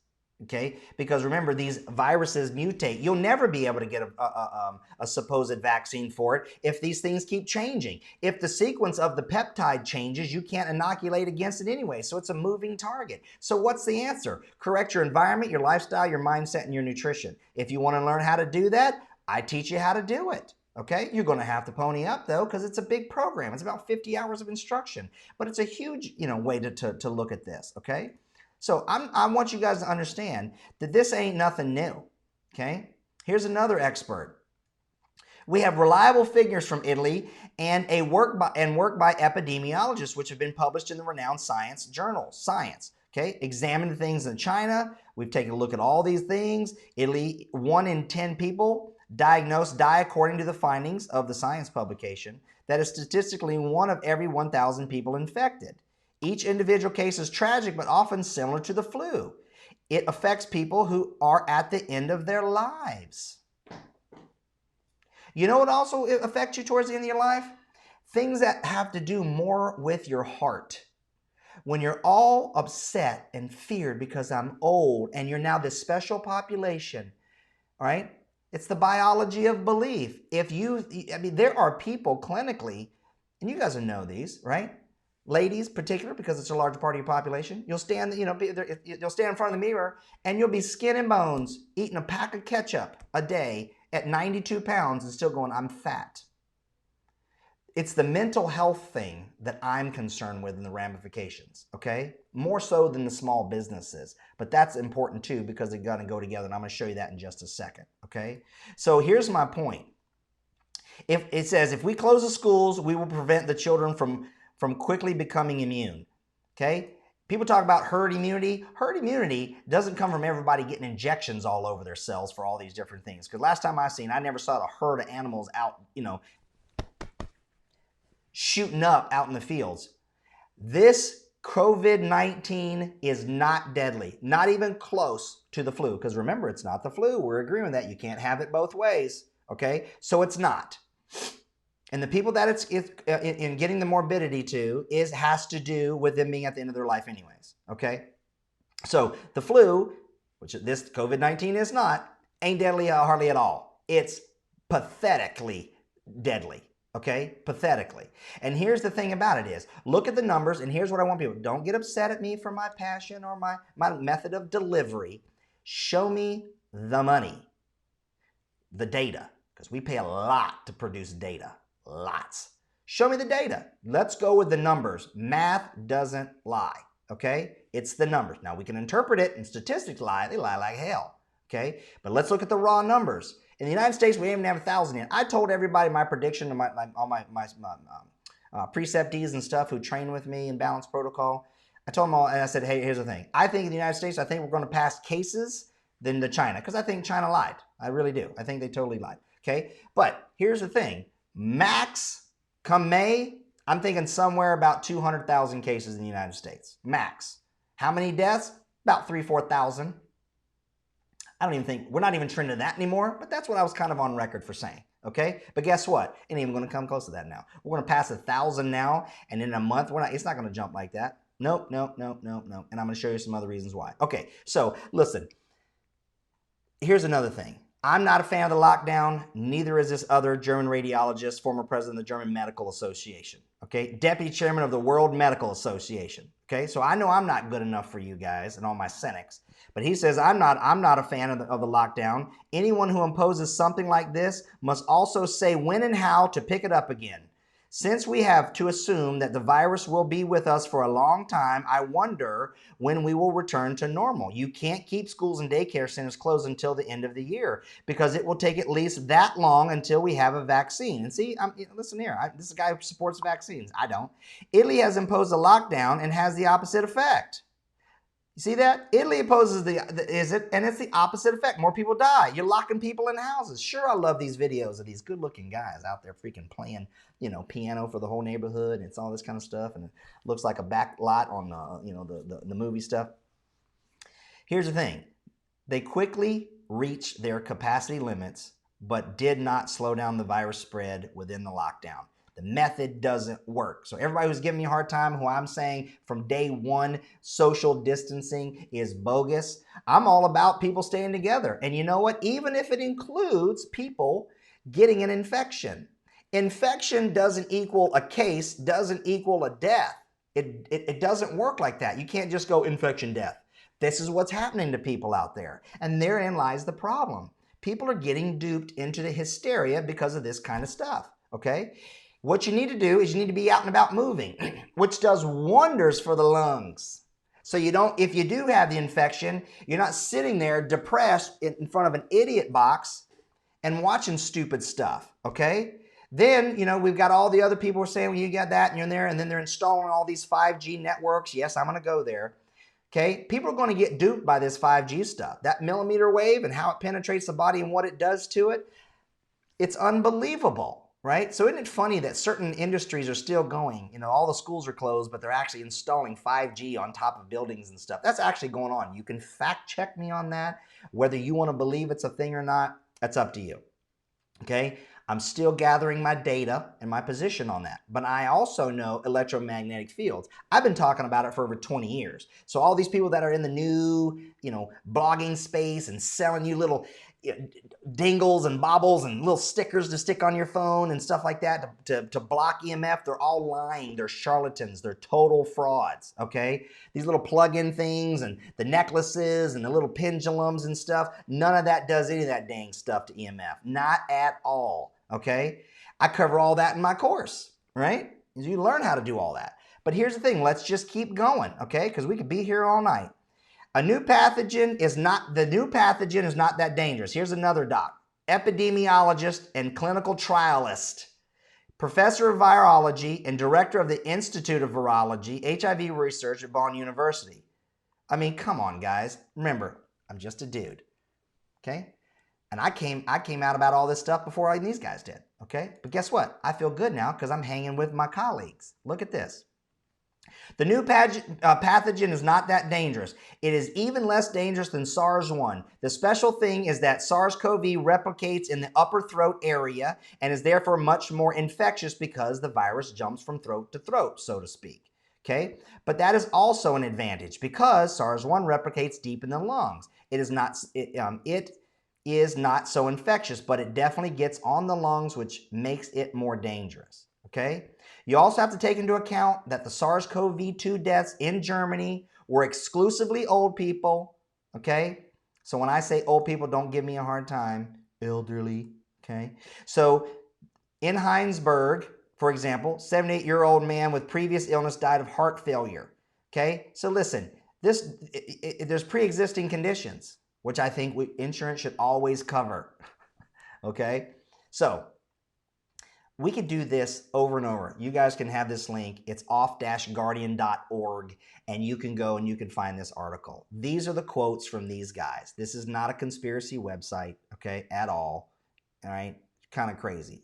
Okay, because remember, these viruses mutate. You'll never be able to get a supposed vaccine for it if these things keep changing. If the sequence of the peptide changes, you can't inoculate against it anyway. So it's a moving target. So what's the answer? Correct your environment, your lifestyle, your mindset, and your nutrition. If you want to learn how to do that, I teach you how to do it. Okay, you're going to have to pony up though, because it's a big program. It's about 50 hours of instruction, but it's a huge, way to look at this. Okay, so I want you guys to understand that this ain't nothing new. Okay, here's another expert. We have reliable figures from Italy and work by epidemiologists, which have been published in the renowned science journal, Science. Okay, examine things in China. We've taken a look at all these things. Italy, 1 in 10 people diagnosed die according to the findings of the Science publication. That is statistically 1 of every 1,000 people infected. Each individual case is tragic, but often similar to the flu. It affects people who are at the end of their lives. You know what also affects you towards the end of your life? Things that have to do more with your heart. When you're all upset and feared because I'm old and you're now this special population, all right? It's the biology of belief. There are people clinically, and you guys will know these, right? Ladies, particular, because it's a larger part of your population. You'll stand, you'll stand in front of the mirror, and you'll be skin and bones eating a pack of ketchup a day at 92 pounds and still going, I'm fat. It's the mental health thing that I'm concerned with and the ramifications, okay? More so than the small businesses, but that's important too because they're gonna go together, and I'm gonna show you that in just a second, okay? So here's my point. If it says, if we close the schools, we will prevent the children from quickly becoming immune, okay? People talk about herd immunity. Herd immunity doesn't come from everybody getting injections all over their cells for all these different things. Because last time I never saw a herd of animals out, shooting up out in the fields. This COVID-19 is not deadly, not even close to the flu. Because remember, it's not the flu. We're agreeing with that. You can't have it both ways. Okay, so it's not. And the people that it's in getting the morbidity to has to do with them being at the end of their life anyways. Okay, so the flu, which this COVID-19 is not, ain't deadly hardly at all. It's pathetically deadly. Okay, pathetically. And here's the thing about it is, look at the numbers, and here's what I want people, don't get upset at me for my passion or my method of delivery. Show me the money, the data, because we pay a lot to produce data, lots. Show me the data. Let's go with the numbers. Math doesn't lie, okay? It's the numbers. Now, we can interpret it, and statistics lie. They lie like hell, okay? But let's look at the raw numbers. In the United States, we didn't even have 1,000 yet. I told everybody my prediction, all my preceptees and stuff who train with me in Balanced Protocol. I told them all, and I said, hey, here's the thing. I think in the United States, I think we're going to pass cases than to China, because I think China lied. I really do. I think they totally lied, okay? But here's the thing. Max, come May, I'm thinking somewhere about 200,000 cases in the United States. Max. How many deaths? About 3,000 to 4,000. I don't even think, we're not even trending that anymore, but that's what I was kind of on record for saying, okay? But guess what? It ain't even going to come close to that now. We're going to pass 1,000 now, and in a month, it's not going to jump like that. Nope. And I'm going to show you some other reasons why. Okay, so listen, here's another thing. I'm not a fan of the lockdown. Neither is this other German radiologist, former president of the German Medical Association, okay? Deputy chairman of the World Medical Association, okay? So I know I'm not good enough for you guys and all my cynics. But he says, I'm not a fan of the lockdown. Anyone who imposes something like this must also say when and how to pick it up again. Since we have to assume that the virus will be with us for a long time, I wonder when we will return to normal. You can't keep schools and daycare centers closed until the end of the year because it will take at least that long until we have a vaccine. And see, listen here, this is a guy who supports vaccines. I don't. Italy has imposed a lockdown and has the opposite effect. You see that? Italy opposes and it's the opposite effect. More people die. You're locking people in houses. Sure, I love these videos of these good-looking guys out there freaking playing, piano for the whole neighborhood. And it's all this kind of stuff, and it looks like a back lot on, the movie stuff. Here's the thing. They quickly reached their capacity limits, but did not slow down the virus spread within the lockdown. The method doesn't work. So everybody who's giving me a hard time, who I'm saying from day one, social distancing is bogus. I'm all about people staying together. And you know what? Even if it includes people getting an infection. Infection doesn't equal a case, doesn't equal a death. It doesn't work like that. You can't just go infection, death. This is what's happening to people out there. And therein lies the problem. People are getting duped into the hysteria because of this kind of stuff, okay? What you need to do is you need to be out and about moving, which does wonders for the lungs. So if you do have the infection, you're not sitting there depressed in front of an idiot box and watching stupid stuff, okay? Then, we've got all the other people who are saying, well, you got that and you're there, and then they're installing all these 5G networks. Yes, I'm going to go there. Okay, people are going to get duped by this 5G stuff. That millimeter wave and how it penetrates the body and what it does to it, it's unbelievable. Right? So isn't it funny that certain industries are still going? All the schools are closed, but they're actually installing 5G on top of buildings and stuff. That's actually going on. You can fact check me on that. Whether you want to believe it's a thing or not, that's up to you. Okay? I'm still gathering my data and my position on that. But I also know electromagnetic fields. I've been talking about it for over 20 years. So all these people that are in the new, blogging space and selling you little dingles and baubles and little stickers to stick on your phone and stuff like that to block EMF, they're all lying. They're charlatans. They're total frauds, okay? These little plug-in things and the necklaces and the little pendulums and stuff, none of that does any of that dang stuff to EMF. Not at all, okay? I cover all that in my course, right? You learn how to do all that. But here's the thing. Let's just keep going, okay? Because we could be here all night. The new pathogen is not that dangerous. Here's another doc, epidemiologist and clinical trialist, professor of virology and director of the Institute of Virology, HIV research at Bonn University. I mean, come on, guys. Remember, I'm just a dude, okay? And I came out about all this stuff before these guys did, okay? But guess what? I feel good now because I'm hanging with my colleagues. Look at this. The new pathogen is not that dangerous. It is even less dangerous than SARS-1. The special thing is that SARS-CoV replicates in the upper throat area and is therefore much more infectious because the virus jumps from throat to throat, so to speak. Okay? But that is also an advantage because SARS-1 replicates deep in the lungs. It is not so infectious, but it definitely gets on the lungs, which makes it more dangerous. Okay? You also have to take into account that the SARS-CoV-2 deaths in Germany were exclusively old people. Okay? So when I say old people, don't give me a hard time. Elderly. Okay? So in Heinsberg, for example, 78-year-old man with previous illness died of heart failure. Okay? So listen, there's pre-existing conditions, which I think insurance should always cover. Okay? So we could do this over and over. You guys can have this link. It's off-guardian.org, and you can go and you can find this article. These are the quotes from these guys. This is not a conspiracy website, okay, at all. All right? Kind of crazy.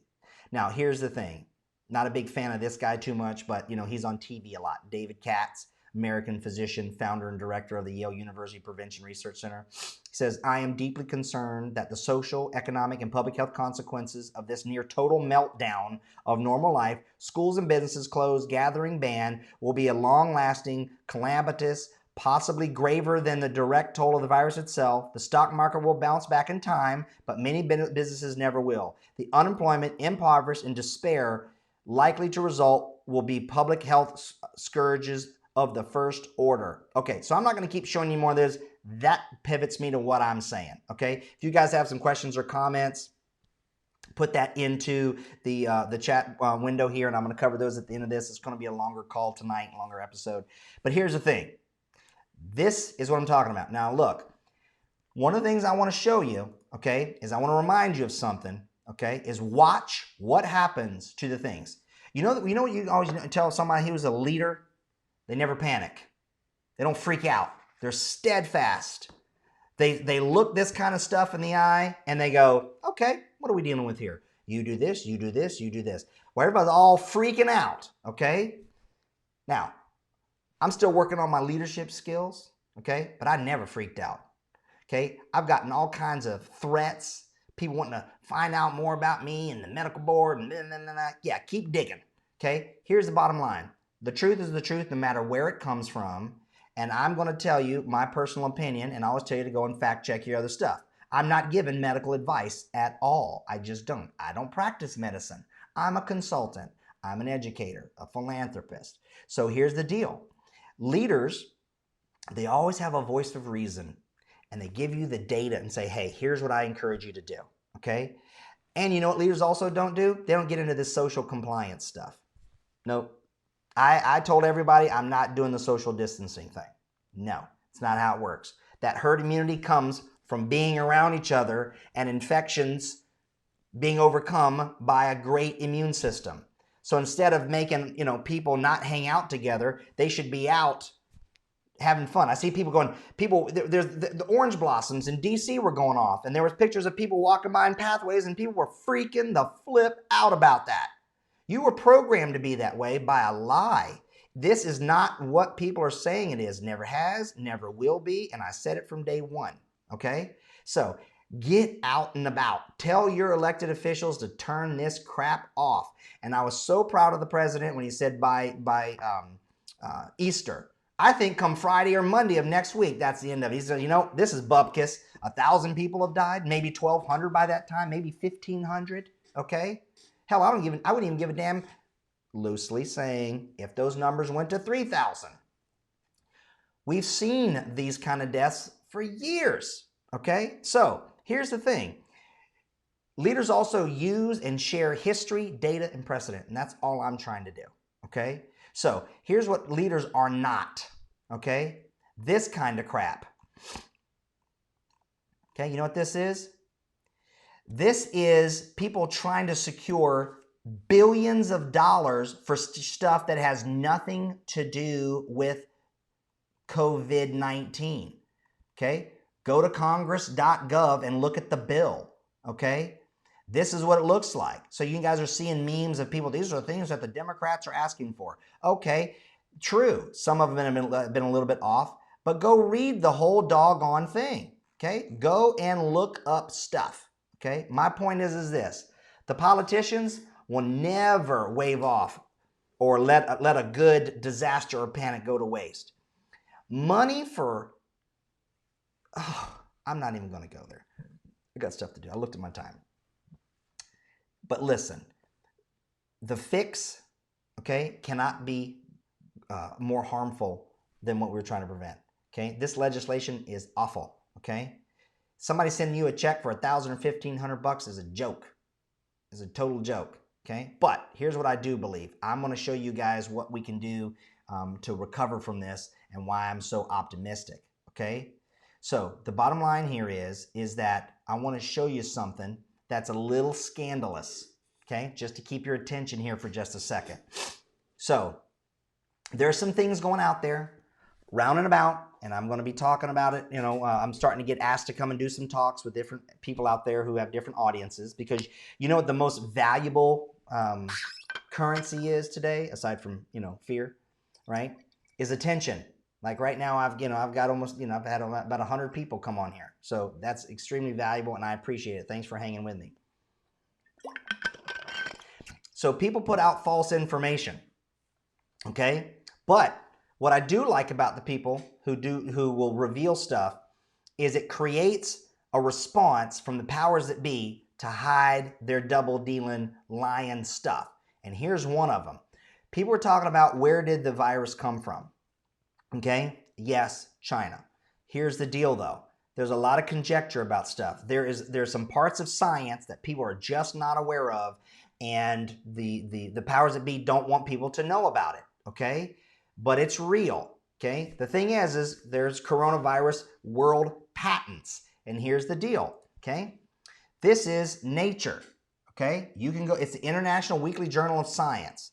Now, here's the thing. Not a big fan of this guy too much, but, you know, he's on TV a lot. David Katz, American physician, founder and director of the Yale University Prevention Research Center. He says, I am deeply concerned that the social, economic, and public health consequences of this near total meltdown of normal life, schools and businesses closed, gathering banned, will be a long-lasting, calamitous, possibly graver than the direct toll of the virus itself. The stock market will bounce back in time, but many businesses never will. The unemployment, impoverished, and despair likely to result will be public health scourges of the first order. Okay, so I'm not going to keep showing you more of this. That pivots me to what I'm saying, okay? If you guys have some questions or comments, put that into the chat window here, and I'm going to cover those at the end of this. It's going to be a longer call tonight, longer episode. But here's the thing. This is what I'm talking about. Now, look, one of the things I want to show you, okay, is I want to remind you of something, okay, is watch what happens to the things. You know what you always tell somebody who's a leader? They never panic. They don't freak out. They're steadfast. They look this kind of stuff in the eye and they go, okay, what are we dealing with here? You do this, you do this, you do this. Well, everybody's all freaking out, okay? Now, I'm still working on my leadership skills, okay? But I never freaked out, okay? I've gotten all kinds of threats, people wanting to find out more about me and the medical board and yeah, keep digging, okay? Here's the bottom line. The truth is the truth no matter where it comes from, and I'm going to tell you my personal opinion, and I always tell you to go and fact check your other stuff. I'm not giving medical advice at all. I just don't. I don't practice medicine. I'm a consultant. I'm an educator, a philanthropist. So here's the deal. Leaders, they always have a voice of reason, and they give you the data and say, hey, here's what I encourage you to do, okay? And you know what leaders also don't do? They don't get into this social compliance stuff. Nope. I told everybody I'm not doing the social distancing thing. No, it's not how it works. That herd immunity comes from being around each other and infections being overcome by a great immune system. So instead of making, people not hang out together, they should be out having fun. I see people going, there's the orange blossoms in DC were going off, and there was pictures of people walking by in pathways, and people were freaking the flip out about that. You were programmed to be that way by a lie. This is not what people are saying it is. Never has, never will be, and I said it from day one, okay? So get out and about. Tell your elected officials to turn this crap off. And I was so proud of the president when he said by Easter. I think come Friday or Monday of next week, that's the end of it. He said, this is bupkis. 1,000 people have died, maybe 1,200 by that time, maybe 1,500, okay? Hell, I wouldn't even give a damn, loosely saying, if those numbers went to 3,000. We've seen these kind of deaths for years, okay? So here's the thing. Leaders also use and share history, data, and precedent, and that's all I'm trying to do, okay? So here's what leaders are not, okay? This kind of crap. Okay, you know what this is? This is people trying to secure billions of dollars for stuff that has nothing to do with COVID-19. Okay? Go to congress.gov and look at the bill. Okay? This is what it looks like. So you guys are seeing memes of people. These are the things that the Democrats are asking for. Okay. True, some of them have been a little bit off, but go read the whole doggone thing, okay? Go and look up stuff, okay? My point is this. The politicians will never wave off or let a good disaster or panic go to waste. Money for, I'm not even going to go there. I got stuff to do. I looked at my time. But listen, the fix, okay, cannot be more harmful than what we're trying to prevent. Okay, this legislation is awful. Okay, somebody sending you a check for $1,000 or $1,500 is a joke. Is a total joke. Okay, but here's what I do believe. I'm going to show you guys what we can do to recover from this and why I'm so optimistic. Okay, so the bottom line here is that I want to show you something that's a little scandalous. Okay, just to keep your attention here for just a second. So there's some things going out there, round and about, and I'm going to be talking about it. You know, I'm starting to get asked to come and do some talks with different people out there who have different audiences, because you know what the most valuable currency is today, aside from, you know, fear, right, is attention. Like right now, I've got almost, I've had about 100 people come on here. So that's extremely valuable, and I appreciate it. Thanks for hanging with me. So people put out false information, okay? But what I do like about the people who will reveal stuff is it creates a response from the powers that be to hide their double-dealing, lying stuff. And here's one of them. People are talking about, where did the virus come from? Okay? Yes, China. Here's the deal though. There's a lot of conjecture about stuff. There's some parts of science that people are just not aware of, and the powers that be don't want people to know about it. Okay? But it's real, okay? The thing is there's coronavirus world patents. And here's the deal, okay? This is Nature, okay? You can go, it's the International Weekly Journal of Science.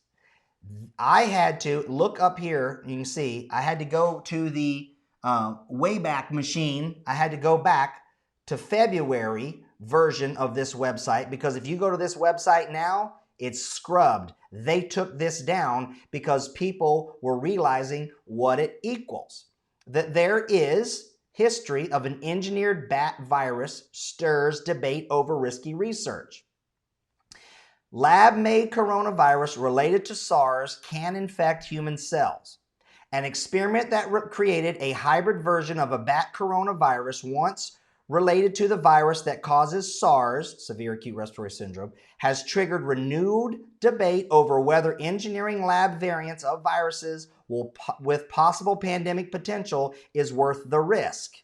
I had to look up here, you can see, I had to go to the Wayback Machine. I had to go back to February version of this website, because if you go to this website now, it's scrubbed. They took this down because people were realizing what it equals. That there is history of an engineered bat virus stirs debate over risky research. Lab-made coronavirus related to SARS can infect human cells. An experiment that created a hybrid version of a bat coronavirus once related to the virus that causes SARS, severe acute respiratory syndrome, has triggered renewed debate over whether engineering lab variants of viruses with possible pandemic potential is worth the risk.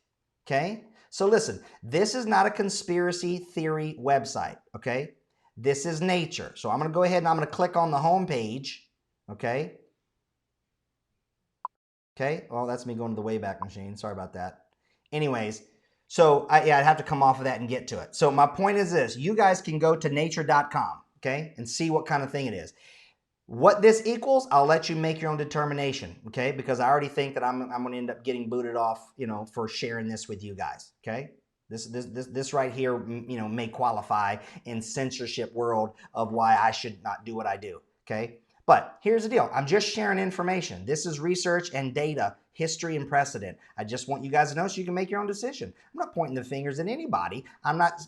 Okay? So listen, this is not a conspiracy theory website, okay? This is Nature. So I'm going to go ahead and I'm going to click on the home page, okay? Okay, well, that's me going to the Wayback Machine. Sorry about that. Anyways, so I'd have to come off of that and get to it. So my point is this. You guys can go to nature.com, okay, and see what kind of thing it is. What this equals, I'll let you make your own determination, okay, because I already think that I'm going to end up getting booted off, for sharing this with you guys, okay? This right here, may qualify in censorship world of why I should not do what I do, okay? But here's the deal. I'm just sharing information. This is research and data, history and precedent. I just want you guys to know so you can make your own decision. I'm not pointing the fingers at anybody. I'm not,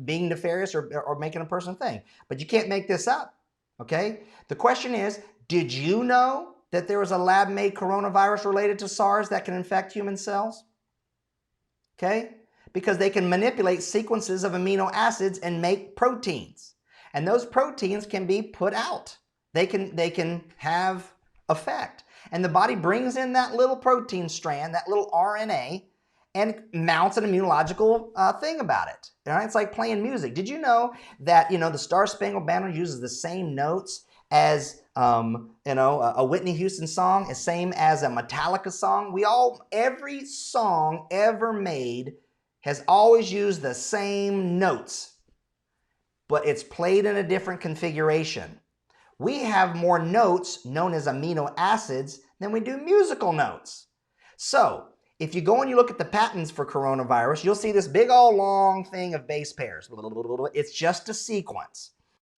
being nefarious or making a personal thing. But you can't make this up, okay? The question is, did you know that there was a lab-made coronavirus related to SARS that can infect human cells? Okay? Because they can manipulate sequences of amino acids and make proteins. And those proteins can be put out. They can have effect. And the body brings in that little protein strand, that little RNA, and mounts an immunological thing about it. All right? It's like playing music. Did you know that, the Star Spangled Banner uses the same notes as, a Whitney Houston song, the same as a Metallica song? Every song ever made has always used the same notes, but it's played in a different configuration. We have more notes known as amino acids than we do musical notes. So if you go and you look at the patents for coronavirus, you'll see this big old long thing of base pairs. It's just a sequence.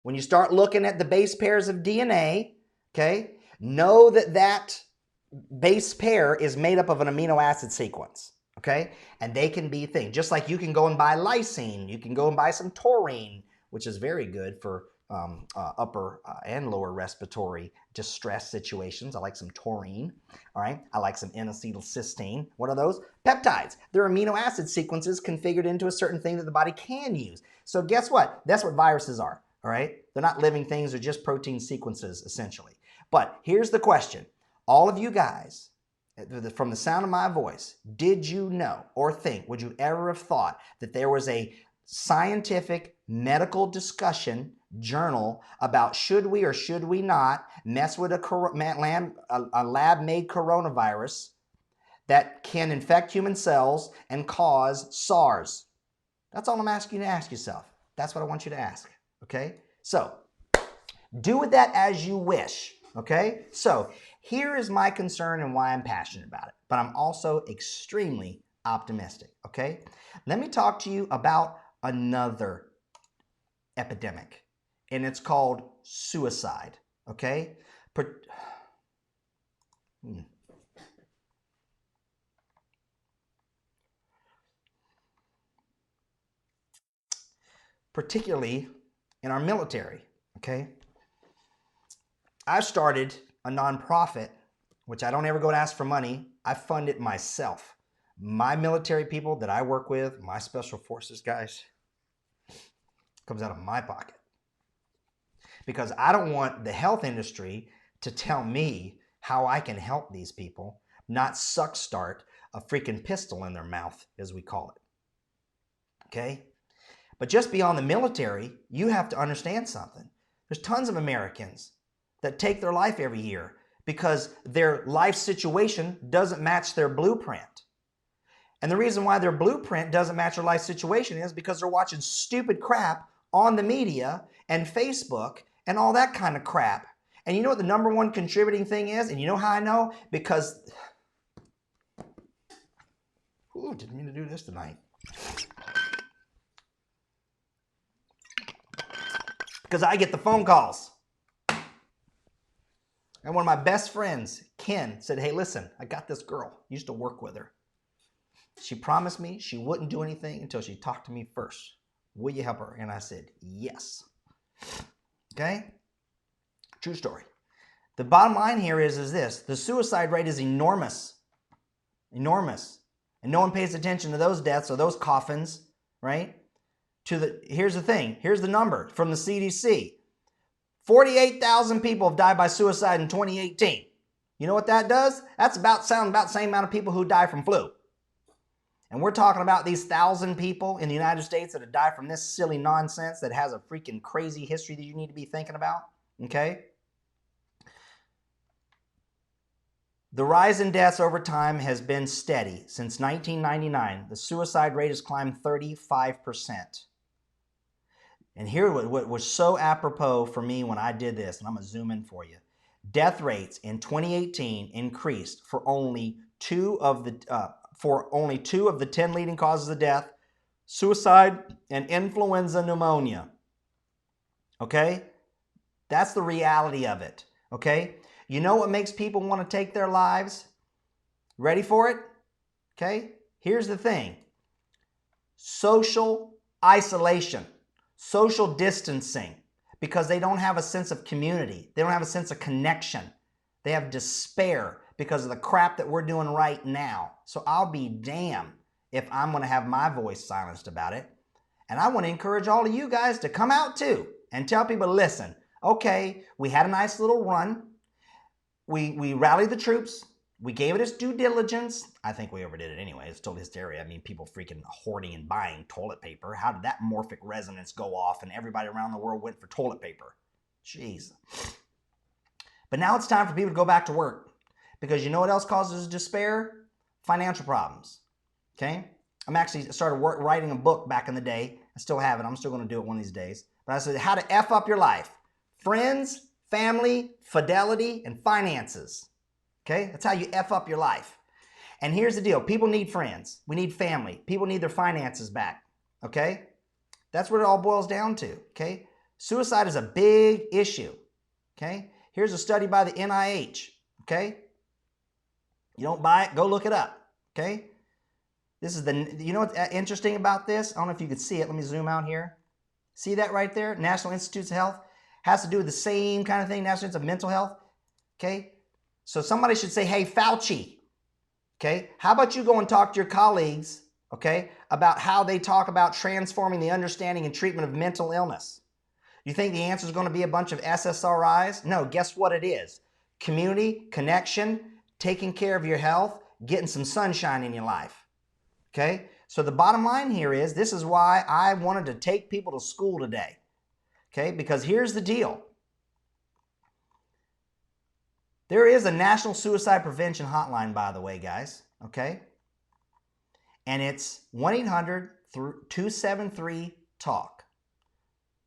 When you start looking at the base pairs of DNA, okay, know that base pair is made up of an amino acid sequence, okay? And they can be things, just like you can go and buy lysine, you can go and buy some taurine, which is very good for upper and lower respiratory distress situations. I like some taurine, all right? I like some N-acetylcysteine. What are those? Peptides. They're amino acid sequences configured into a certain thing that the body can use. So guess what? That's what viruses are, all right? They're not living things, they're just protein sequences, essentially. But here's the question. All of you guys, from the sound of my voice, did you know or think, would you ever have thought that there was a scientific medical discussion journal about should we or should we not mess with a lab-made coronavirus that can infect human cells and cause SARS? That's all I'm asking you to ask yourself. That's what I want you to ask, okay? So, do with that as you wish, okay? So, here is my concern and why I'm passionate about it, but I'm also extremely optimistic, okay? Let me talk to you about another epidemic, and it's called suicide, okay? Particularly in our military, okay? I've started a nonprofit, which I don't ever go to ask for money. I fund it myself. My military people that I work with, my special forces guys, comes out of my pocket. Because I don't want the health industry to tell me how I can help these people, not suck start a freaking pistol in their mouth, as we call it. Okay? But just beyond the military, you have to understand something. There's tons of Americans that take their life every year because their life situation doesn't match their blueprint. And the reason why their blueprint doesn't match their life situation is because they're watching stupid crap on the media and Facebook and all that kind of crap. And you know what the number one contributing thing is? And you know how I know? Because, ooh, didn't mean to do this tonight. Because I get the phone calls. And one of my best friends, Ken, said, hey, listen, I got this girl. I used to work with her. She promised me she wouldn't do anything until she talked to me first. Will you help her? And I said, yes. Okay? True story. The bottom line here is this. The suicide rate is enormous. Enormous. And no one pays attention to those deaths or those coffins, right? Here's the thing. Here's the number from the CDC. 48,000 people have died by suicide in 2018. You know what that does? That's about the same amount of people who die from flu. And we're talking about these 1,000 people in the United States that have died from this silly nonsense that has a freaking crazy history that you need to be thinking about, okay? The rise in deaths over time has been steady. Since 1999, the suicide rate has climbed 35%. And here what was so apropos for me when I did this, and I'm going to zoom in for you. Death rates in 2018 increased for only two of the 10 leading causes of death, suicide and influenza pneumonia. Okay? That's the reality of it. Okay? You know what makes people want to take their lives? Ready for it? Okay? Here's the thing. Social isolation. Social distancing, because they don't have a sense of community. They don't have a sense of connection. They have despair because of the crap that we're doing right now. So I'll be damned if I'm going to have my voice silenced about it. And I want to encourage all of you guys to come out too and tell people, listen, okay, we had a nice little run. We rallied the troops. We gave it its due diligence. I think we overdid it anyway. It's total hysteria. I mean, people freaking hoarding and buying toilet paper. How did that morphic resonance go off and everybody around the world went for toilet paper? Jeez. But now it's time for people to go back to work. Because you know what else causes despair? Financial problems. Okay? I'm actually started writing a book back in the day. I still have it. I'm still going to do it one of these days. But I said, how to F up your life. Friends, family, fidelity, and finances. Okay? That's how you F up your life. And here's the deal. People need friends. We need family. People need their finances back. Okay? That's what it all boils down to. Okay? Suicide is a big issue. Okay? Here's a study by the NIH. Okay? You don't buy it, go look it up, okay? This is you know what's interesting about this? I don't know if you can see it. Let me zoom out here. See that right there? National Institutes of Health has to do with the same kind of thing, National Institutes of Mental Health, okay? So somebody should say, hey, Fauci, okay? How about you go and talk to your colleagues, okay, about how they talk about transforming the understanding and treatment of mental illness? You think the answer is going to be a bunch of SSRIs? No, guess what it is? Community, connection, taking care of your health, getting some sunshine in your life. Okay? So the bottom line here is, this is why I wanted to take people to school today. Okay? Because here's the deal. There is a National Suicide Prevention Hotline, by the way, guys. Okay? And it's 1-800-273-TALK.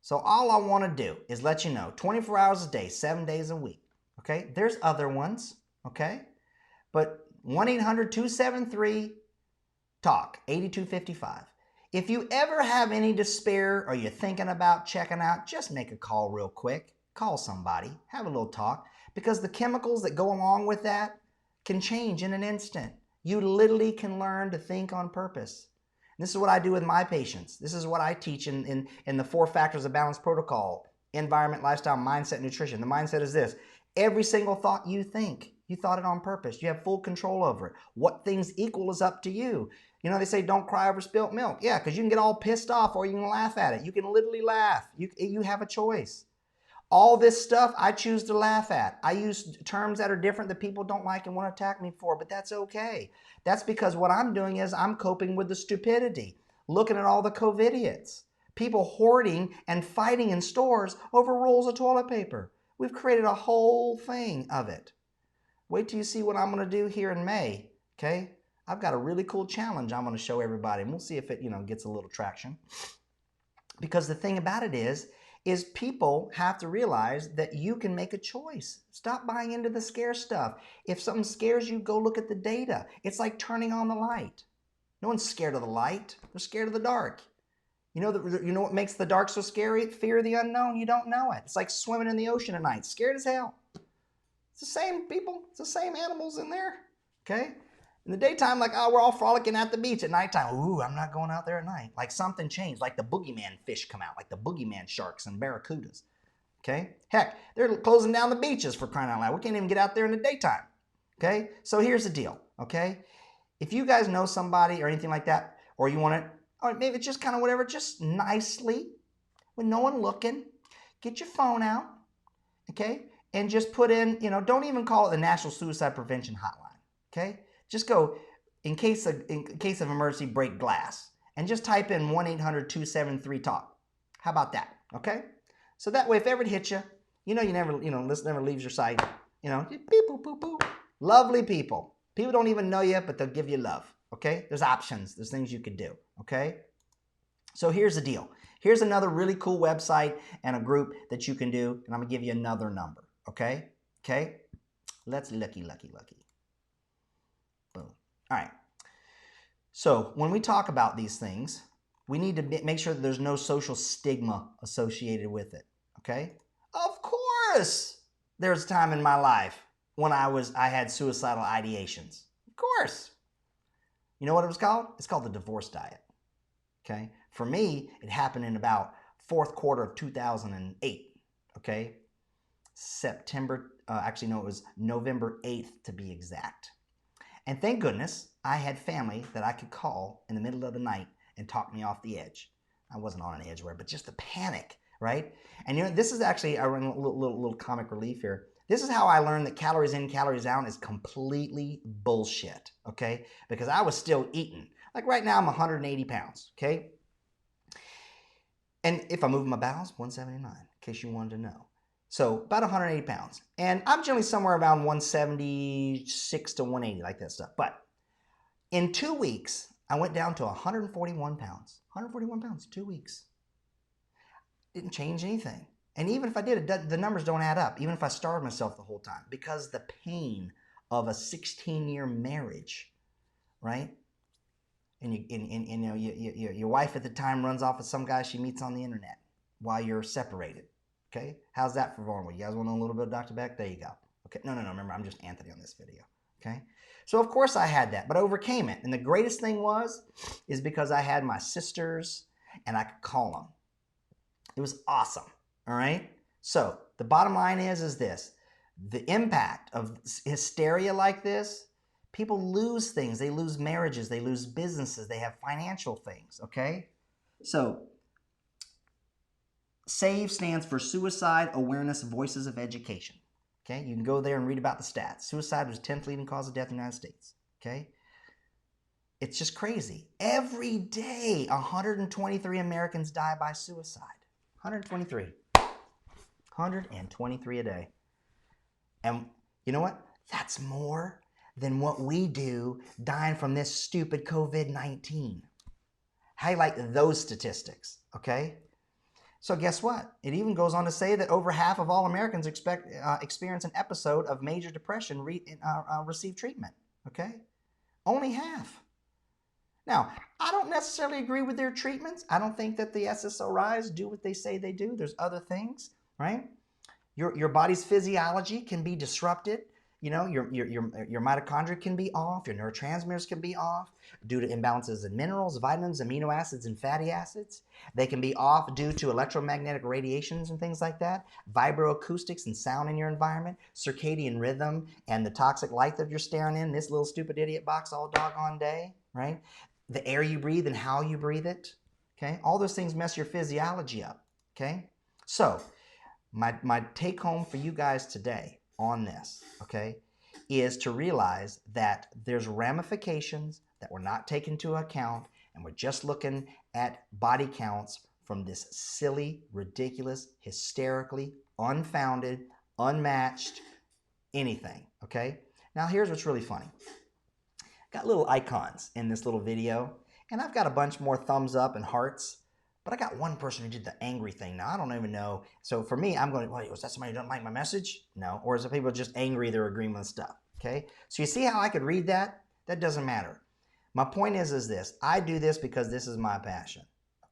So all I want to do is let you know, 24 hours a day, 7 days a week. Okay? There's other ones. Okay? But 1-800-273-TALK, 8255. If you ever have any despair or you're thinking about checking out, just make a call real quick. Call somebody. Have a little talk. Because the chemicals that go along with that can change in an instant. You literally can learn to think on purpose. This is what I do with my patients. This is what I teach in the 4 factors of balance protocol: environment, lifestyle, mindset, nutrition. The mindset is this: every single thought you think, you thought it on purpose. You have full control over it. What things equal is up to you. You know, they say don't cry over spilt milk. Yeah, because you can get all pissed off or you can laugh at it. You can literally laugh. You have a choice. All this stuff I choose to laugh at. I use terms that are different that people don't like and want to attack me for, but that's okay. That's because what I'm doing is I'm coping with the stupidity. Looking at all the COVIDiots. People hoarding and fighting in stores over rolls of toilet paper. We've created a whole thing of it. Wait till you see what I'm going to do here in May, okay? I've got a really cool challenge I'm going to show everybody, and we'll see if it, gets a little traction. Because the thing about it is people have to realize that you can make a choice. Stop buying into the scare stuff. If something scares you, go look at the data. It's like turning on the light. No one's scared of the light. They're scared of the dark. You know what makes the dark so scary? Fear of the unknown. You don't know it. It's like swimming in the ocean at night. Scared as hell. It's the same people. It's the same animals in there. Okay? In the daytime, like, oh, we're all frolicking at the beach. At nighttime, ooh, I'm not going out there at night. Like something changed. Like the boogeyman fish come out. Like the boogeyman sharks and barracudas. Okay? Heck, they're closing down the beaches, for crying out loud. We can't even get out there in the daytime. Okay? So here's the deal. Okay? If you guys know somebody or anything like that, or you want it, or maybe it's just kind of whatever, just nicely, with no one looking, get your phone out. Okay? And just put in, don't even call it the National Suicide Prevention Hotline. Okay? Just go, in case of emergency, break glass. And just type in 1-800-273-TALK. How about that? Okay? So that way, if ever it hits you, this never leaves your sight. Beep, boop, boop, boop. Lovely people. People don't even know you, but they'll give you love. Okay? There's options. There's things you could do. Okay? So here's the deal. Here's another really cool website and a group that you can do, and I'm going to give you another number. Okay? Okay? Let's lucky. Boom. All right. So when we talk about these things, we need to make sure that there's no social stigma associated with it. Okay? Of course, there's a time in my life when I had suicidal ideations. Of course. You know what it was called? It's called the divorce diet. Okay? For me, it happened in about fourth quarter of 2008. Okay? It was November 8th to be exact. And thank goodness I had family that I could call in the middle of the night and talk me off the edge. I wasn't on an edge, but just the panic, right? And this is actually, I run a little comic relief here. This is how I learned that calories in, calories out is completely bullshit, okay? Because I was still eating. Like right now, I'm 180 pounds, okay? And if I move my bowels, 179, in case you wanted to know. So about 180 pounds. And I'm generally somewhere around 176 to 180, like that stuff. But in 2 weeks, I went down to 141 pounds. 141 pounds, 2 weeks. Didn't change anything. And even if I did, the numbers don't add up, even if I starved myself the whole time. Because the pain of a 16-year marriage, right? And your wife at the time runs off with some guy she meets on the internet while you're separated. Okay, how's that for vulnerable? You guys want to know a little bit of Dr. Beck? There you go. Okay, no, remember, I'm just Anthony on this video. Okay. So of course I had that, but I overcame it. And the greatest thing is because I had my sisters and I could call them. It was awesome. All right. So the bottom line is this: the impact of hysteria like this, people lose things. They lose marriages. They lose businesses. They have financial things. Okay. So SAVE stands for Suicide Awareness Voices of Education. Okay. You can go there and read about the stats. Suicide was 10th leading cause of death in the United States. Okay. It's just crazy. Every day, 123 Americans die by suicide. 123. 123 a day. And you know what? That's more than what we do dying from this stupid COVID-19. Highlight those statistics, okay? So guess what? It even goes on to say that over half of all Americans experience an episode of major depression receive treatment, okay? Only half. Now, I don't necessarily agree with their treatments. I don't think that the SSRIs do what they say they do. There's other things, right? Your body's physiology can be disrupted. You know, your mitochondria can be off. Your neurotransmitters can be off due to imbalances in minerals, vitamins, amino acids, and fatty acids. They can be off due to electromagnetic radiations and things like that, vibroacoustics and sound in your environment, circadian rhythm, and the toxic light that you're staring in this little stupid idiot box all doggone day, right? The air you breathe and how you breathe it, okay? All those things mess your physiology up, okay? So my take home for you guys today on this, okay, is to realize that there's ramifications that we're not taking into account, and we're just looking at body counts from this silly, ridiculous, hysterically, unfounded, unmatched anything, okay? Now here's what's really funny. Got little icons in this little video, and I've got a bunch more thumbs up and hearts, but I got one person who did the angry thing. Now, I don't even know. So for me, I'm going, wait, was that somebody who doesn't like my message? No. Or is it people just angry they're agreeing with stuff? Okay. So you see how I could read that? That doesn't matter. My point is this. I do this because this is my passion.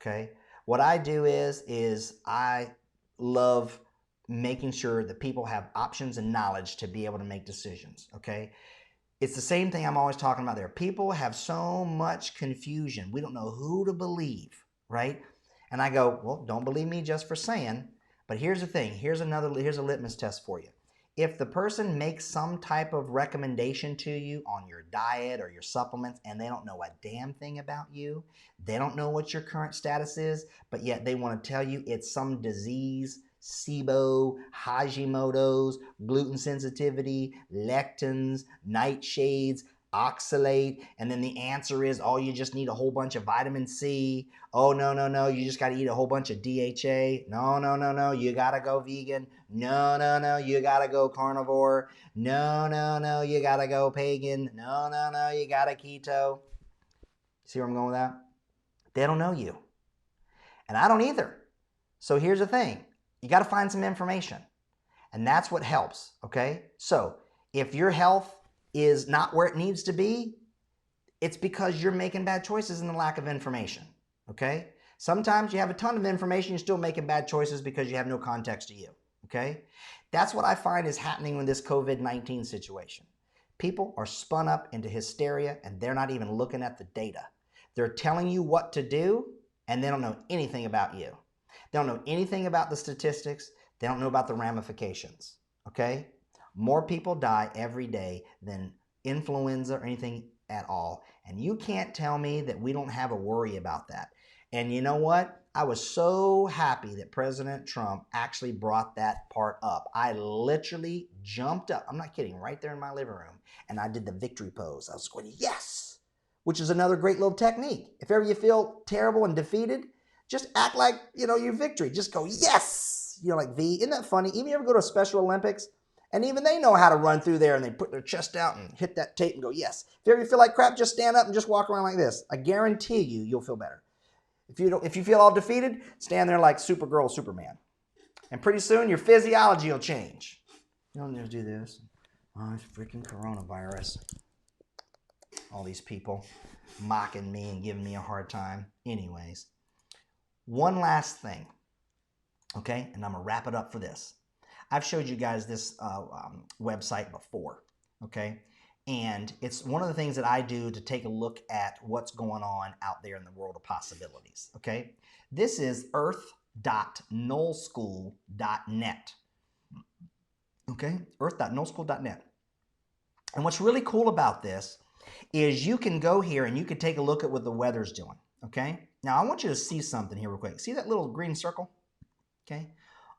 Okay. What I do is I love making sure that people have options and knowledge to be able to make decisions. Okay. It's the same thing I'm always talking about there. People have so much confusion. We don't know who to believe, right? And I go, well, don't believe me just for saying, but here's the thing. Here's a litmus test for you. If the person makes some type of recommendation to you on your diet or your supplements and they don't know a damn thing about you, they don't know what your current status is, but yet they want to tell you it's some disease, SIBO, Hashimoto's, gluten sensitivity, lectins, nightshades, oxalate, and then the answer is, oh, you just need a whole bunch of vitamin C. Oh, no, you just got to eat a whole bunch of DHA. No, you got to go vegan. No, you got to go carnivore. No, you got to go pagan. No, you got to keto. See where I'm going with that? They don't know you. And I don't either. So here's the thing. You got to find some information. And that's what helps, okay? So if your health is not where it needs to be, it's because you're making bad choices and the lack of information, okay? Sometimes you have a ton of information, you're still making bad choices because you have no context to you, okay? That's what I find is happening with this COVID-19 situation. People are spun up into hysteria and they're not even looking at the data. They're telling you what to do and they don't know anything about you. They don't know anything about the statistics. They don't know about the ramifications, okay? More people die every day than influenza or anything at all. And you can't tell me that we don't have a worry about that. And you know what? I was so happy that President Trump actually brought that part up. I literally jumped up. I'm not kidding, right there in my living room. And I did the victory pose. I was going, yes, which is another great little technique. If ever you feel terrible and defeated, just act like, your victory. Just go, yes. Like V. Isn't that funny? Even you ever go to a Special Olympics? And even they know how to run through there and they put their chest out and hit that tape and go, yes. If you ever feel like crap, just stand up and just walk around like this. I guarantee you'll feel better. If you feel all defeated, stand there like Supergirl, Superman. And pretty soon your physiology will change. You don't need to do this. Oh, it's freaking coronavirus. All these people mocking me and giving me a hard time. Anyways, one last thing, okay? And I'm going to wrap it up for this. I've showed you guys this website before, okay? And it's one of the things that I do to take a look at what's going on out there in the world of possibilities. Okay. This is earth.nullschool.net. Okay. Earth.nullschool.net. And what's really cool about this is you can go here and you can take a look at what the weather's doing. Okay. Now I want you to see something here real quick. See that little green circle? Okay.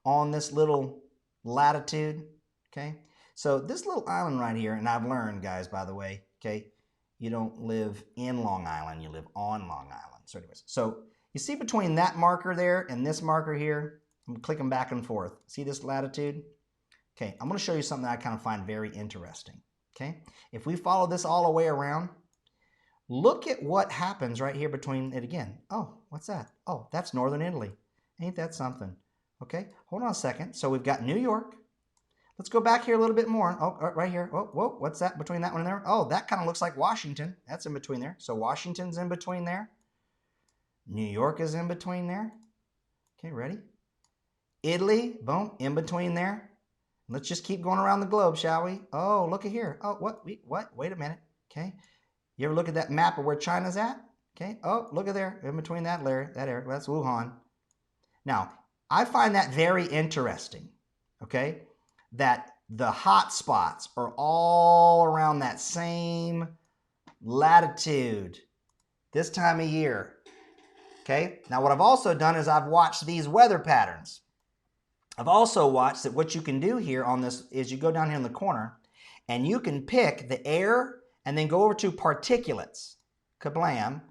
On this little latitude. Okay. So this little island right here, and I've learned, guys, by the way, okay, you don't live in Long Island, you live on Long Island. So anyways, so you see between that marker there and this marker here, I'm clicking back and forth. See this latitude? Okay, I'm going to show you something that I kind of find very interesting. Okay, if we follow this all the way around, look at what happens right here between it again. Oh, what's that? Oh, that's northern Italy. Ain't that something? Okay, hold on a second. So we've got New York. Let's go back here a little bit more. Oh, right here. Oh, whoa, what's that between that one and there? Oh, that kind of looks like Washington. That's in between there. So Washington's in between there. New York is in between there. Okay, ready? Italy, boom, in between there. Let's just keep going around the globe, shall we? Oh, look at here. Oh, what? Wait a minute. Okay. You ever look at that map of where China's at? Okay. Oh, look at there. In between that area. That's Wuhan. Now, I find that very interesting. Okay. That the hot spots are all around that same latitude this time of year. Okay. Now, what I've also done is I've watched these weather patterns. I've also watched that what you can do here on this is you go down here in the corner and you can pick the air and then go over to particulates, kablam,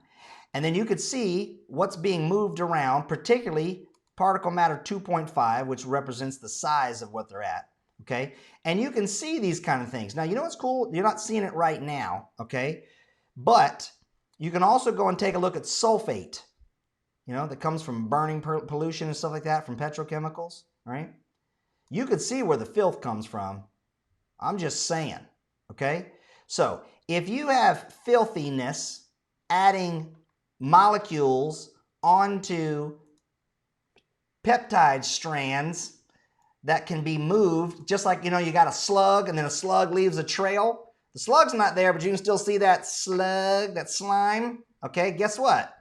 and then you could see what's being moved around, particularly particle matter 2.5, which represents the size of what they're at, okay? And you can see these kind of things. Now, you know what's cool? You're not seeing it right now, okay? But you can also go and take a look at sulfate, you know, that comes from burning pollution and stuff like that, from petrochemicals. Right? You could see where the filth comes from. I'm just saying, okay? So if you have filthiness adding molecules onto peptide strands that can be moved, just like, you know, you got a slug and then a slug leaves a trail. The slug's not there, but you can still see that slug, that slime. Okay, guess what?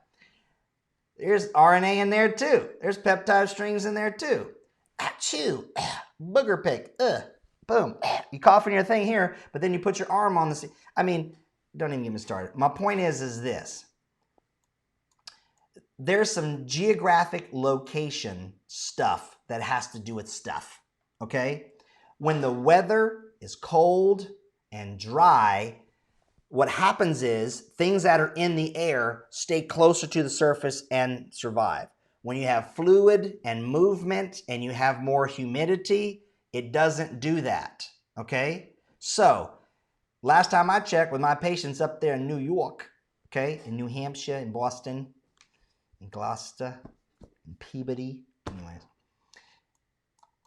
There's RNA in there too. There's peptide strings in there too. Achoo, booger pick, boom. You cough in your thing here, but then you put your arm on the, I mean, don't even get me started. My point is this. There's some geographic location stuff that has to do with stuff, okay? When the weather is cold and dry, what happens is things that are in the air stay closer to the surface and survive. When you have fluid and movement and you have more humidity, it doesn't do that, okay? So, last time I checked with my patients up there in New York, okay, in New Hampshire, in Boston, in Gloucester, in Peabody, anyways,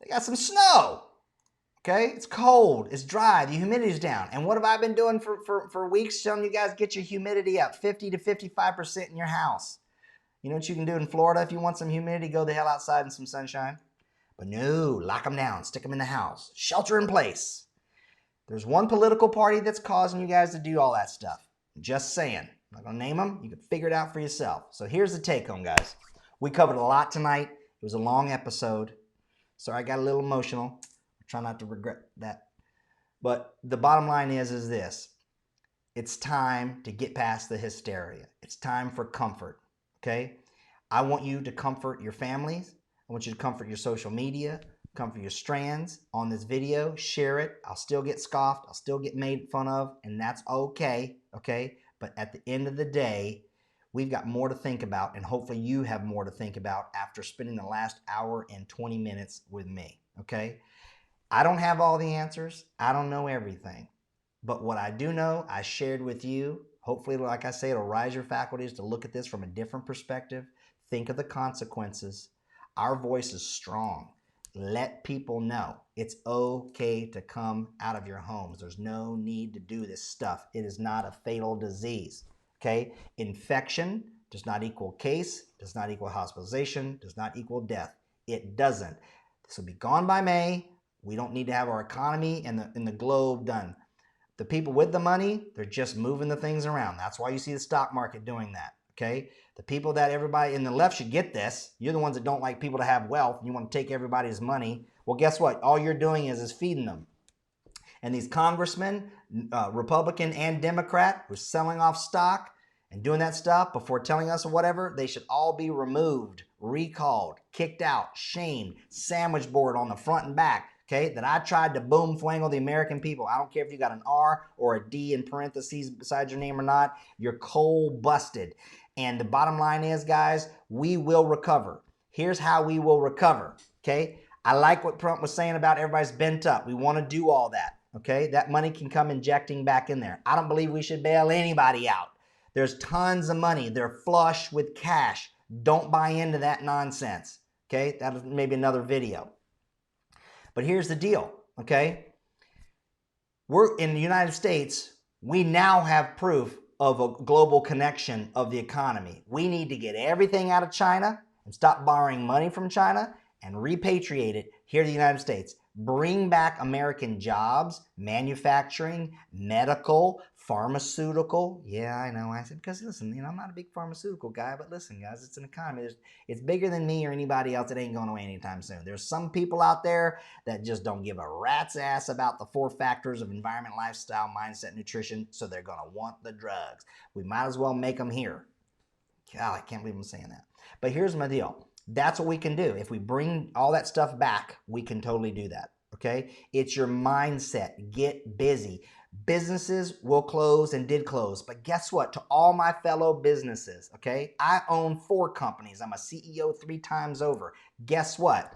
they got some snow, okay? It's cold, it's dry, the humidity's down. And what have I been doing for weeks? Telling you guys get your humidity up 50 to 55% in your house. You know what you can do in Florida if you want some humidity? Go the hell outside in some sunshine. But no, lock them down, stick them in the house, shelter in place. There's one political party that's causing you guys to do all that stuff. Just saying. I'm not going to name them. You can figure it out for yourself. So here's the take home, guys. We covered a lot tonight. It was a long episode. Sorry, I got a little emotional. Try not to regret that. But the bottom line is this. It's time to get past the hysteria. It's time for comfort. Okay? I want you to comfort your families. I want you to comfort your social media, comfort your strands on this video. Share it. I'll still get scoffed. I'll still get made fun of, and that's okay. Okay? But at the end of the day, we've got more to think about, and hopefully you have more to think about after spending the last hour and 20 minutes with me. Okay? I don't have all the answers. I don't know everything. But what I do know, I shared with you. Hopefully, like I say, it'll rise your faculties to look at this from a different perspective. Think of the consequences. Our voice is strong. Let people know it's okay to come out of your homes. There's no need to do this stuff. It is not a fatal disease. Okay? Infection does not equal case, does not equal hospitalization, does not equal death. It doesn't. This will be gone by May. We don't need to have our economy and the globe done The people with the money, they're just moving the things around. That's why you see the stock market doing that, okay? The people that everybody in the left should get this. You're the ones that don't like people to have wealth. You want to take everybody's money. Well, guess what? All you're doing is feeding them. And these congressmen, Republican and Democrat, who are selling off stock and doing that stuff before telling us or whatever, they should all be removed, recalled, kicked out, shamed, sandwich board on the front and back, okay? That I tried to boom flangle the American people. I don't care if you got an R or a D in parentheses beside your name or not. You're cold busted. And the bottom line is, guys, we will recover. Here's how we will recover, okay? I like what Trump was saying about everybody's bent up. We want to do all that. Okay, that money can come injecting back in there. I don't believe we should bail anybody out. There's tons of money. They're flush with cash. Don't buy into that nonsense. Okay, that was maybe another video. But here's the deal. Okay, we're in the United States. We now have proof of a global connection of the economy. We need to get everything out of China and stop borrowing money from China and repatriate it here to the United States. Bring back American jobs, manufacturing, medical, pharmaceutical. Yeah, I know. I said, because listen, I'm not a big pharmaceutical guy, but listen, guys, it's an economy. It's bigger than me or anybody else. It ain't going away anytime soon. There's some people out there that just don't give a rat's ass about the 4 factors of environment, lifestyle, mindset, nutrition, so they're going to want the drugs. We might as well make them here. God, I can't believe I'm saying that. But here's my deal. That's what we can do. If we bring all that stuff back, we can totally do that, okay? It's your mindset. Get busy. Businesses will close and did close, but guess what? To all my fellow businesses, okay? I own 4 companies. I'm a CEO 3 times over. Guess what?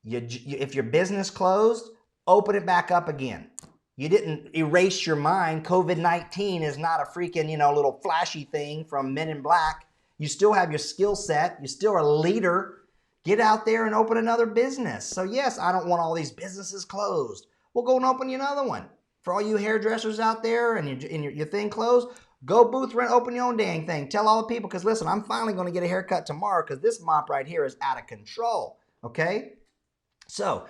If your business closed, open it back up again. You didn't erase your mind. COVID-19 is not a freaking, little flashy thing from Men in Black. You still have your skill set. You still are a leader. Get out there and open another business. So yes, I don't want all these businesses closed. Well, go and open you another one. For all you hairdressers out there and your thing closed, go booth rent, open your own dang thing. Tell all the people, because listen, I'm finally going to get a haircut tomorrow because this mop right here is out of control. Okay? So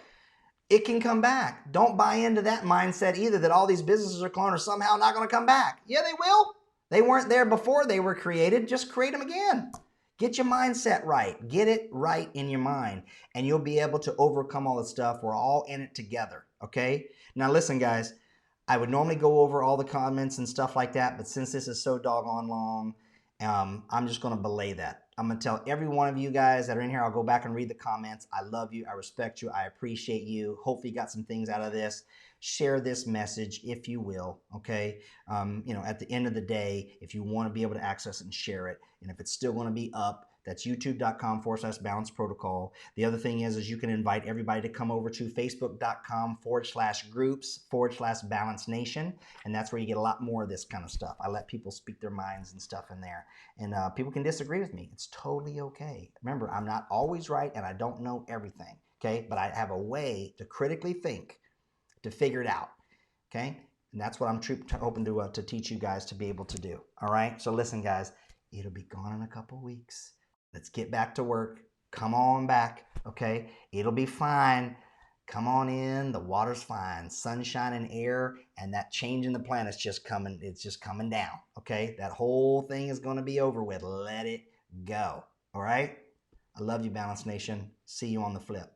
it can come back. Don't buy into that mindset either that all these businesses are closed or somehow not going to come back. Yeah, they will. They weren't there before they were created. Just create them again. Get your mindset right. Get it right in your mind, and you'll be able to overcome all this stuff. We're all in it together, okay? Now, listen, guys, I would normally go over all the comments and stuff like that, but since this is so doggone long, I'm just going to belay that. I'm going to tell every one of you guys that are in here, I'll go back and read the comments. I love you. I respect you. I appreciate you. Hopefully you got some things out of this. Share this message if you will, okay? At the end of the day, if you want to be able to access it and share it, and if it's still going to be up, that's youtube.com/balance protocol. The other thing is you can invite everybody to come over to facebook.com/groups/balance nation. And that's where you get a lot more of this kind of stuff. I let people speak their minds and stuff in there. And people can disagree with me. It's totally okay. Remember, I'm not always right and I don't know everything, okay? But I have a way to critically think to figure it out, okay? And that's what I'm hoping to teach you guys to be able to do, all right? So listen, guys, it'll be gone in a couple weeks. Let's get back to work. Come on back, okay? It'll be fine. Come on in. The water's fine. Sunshine and air, and that change in the planet's just coming. It's just coming down, okay? That whole thing is going to be over with. Let it go, all right? I love you, Balance Nation. See you on the flip.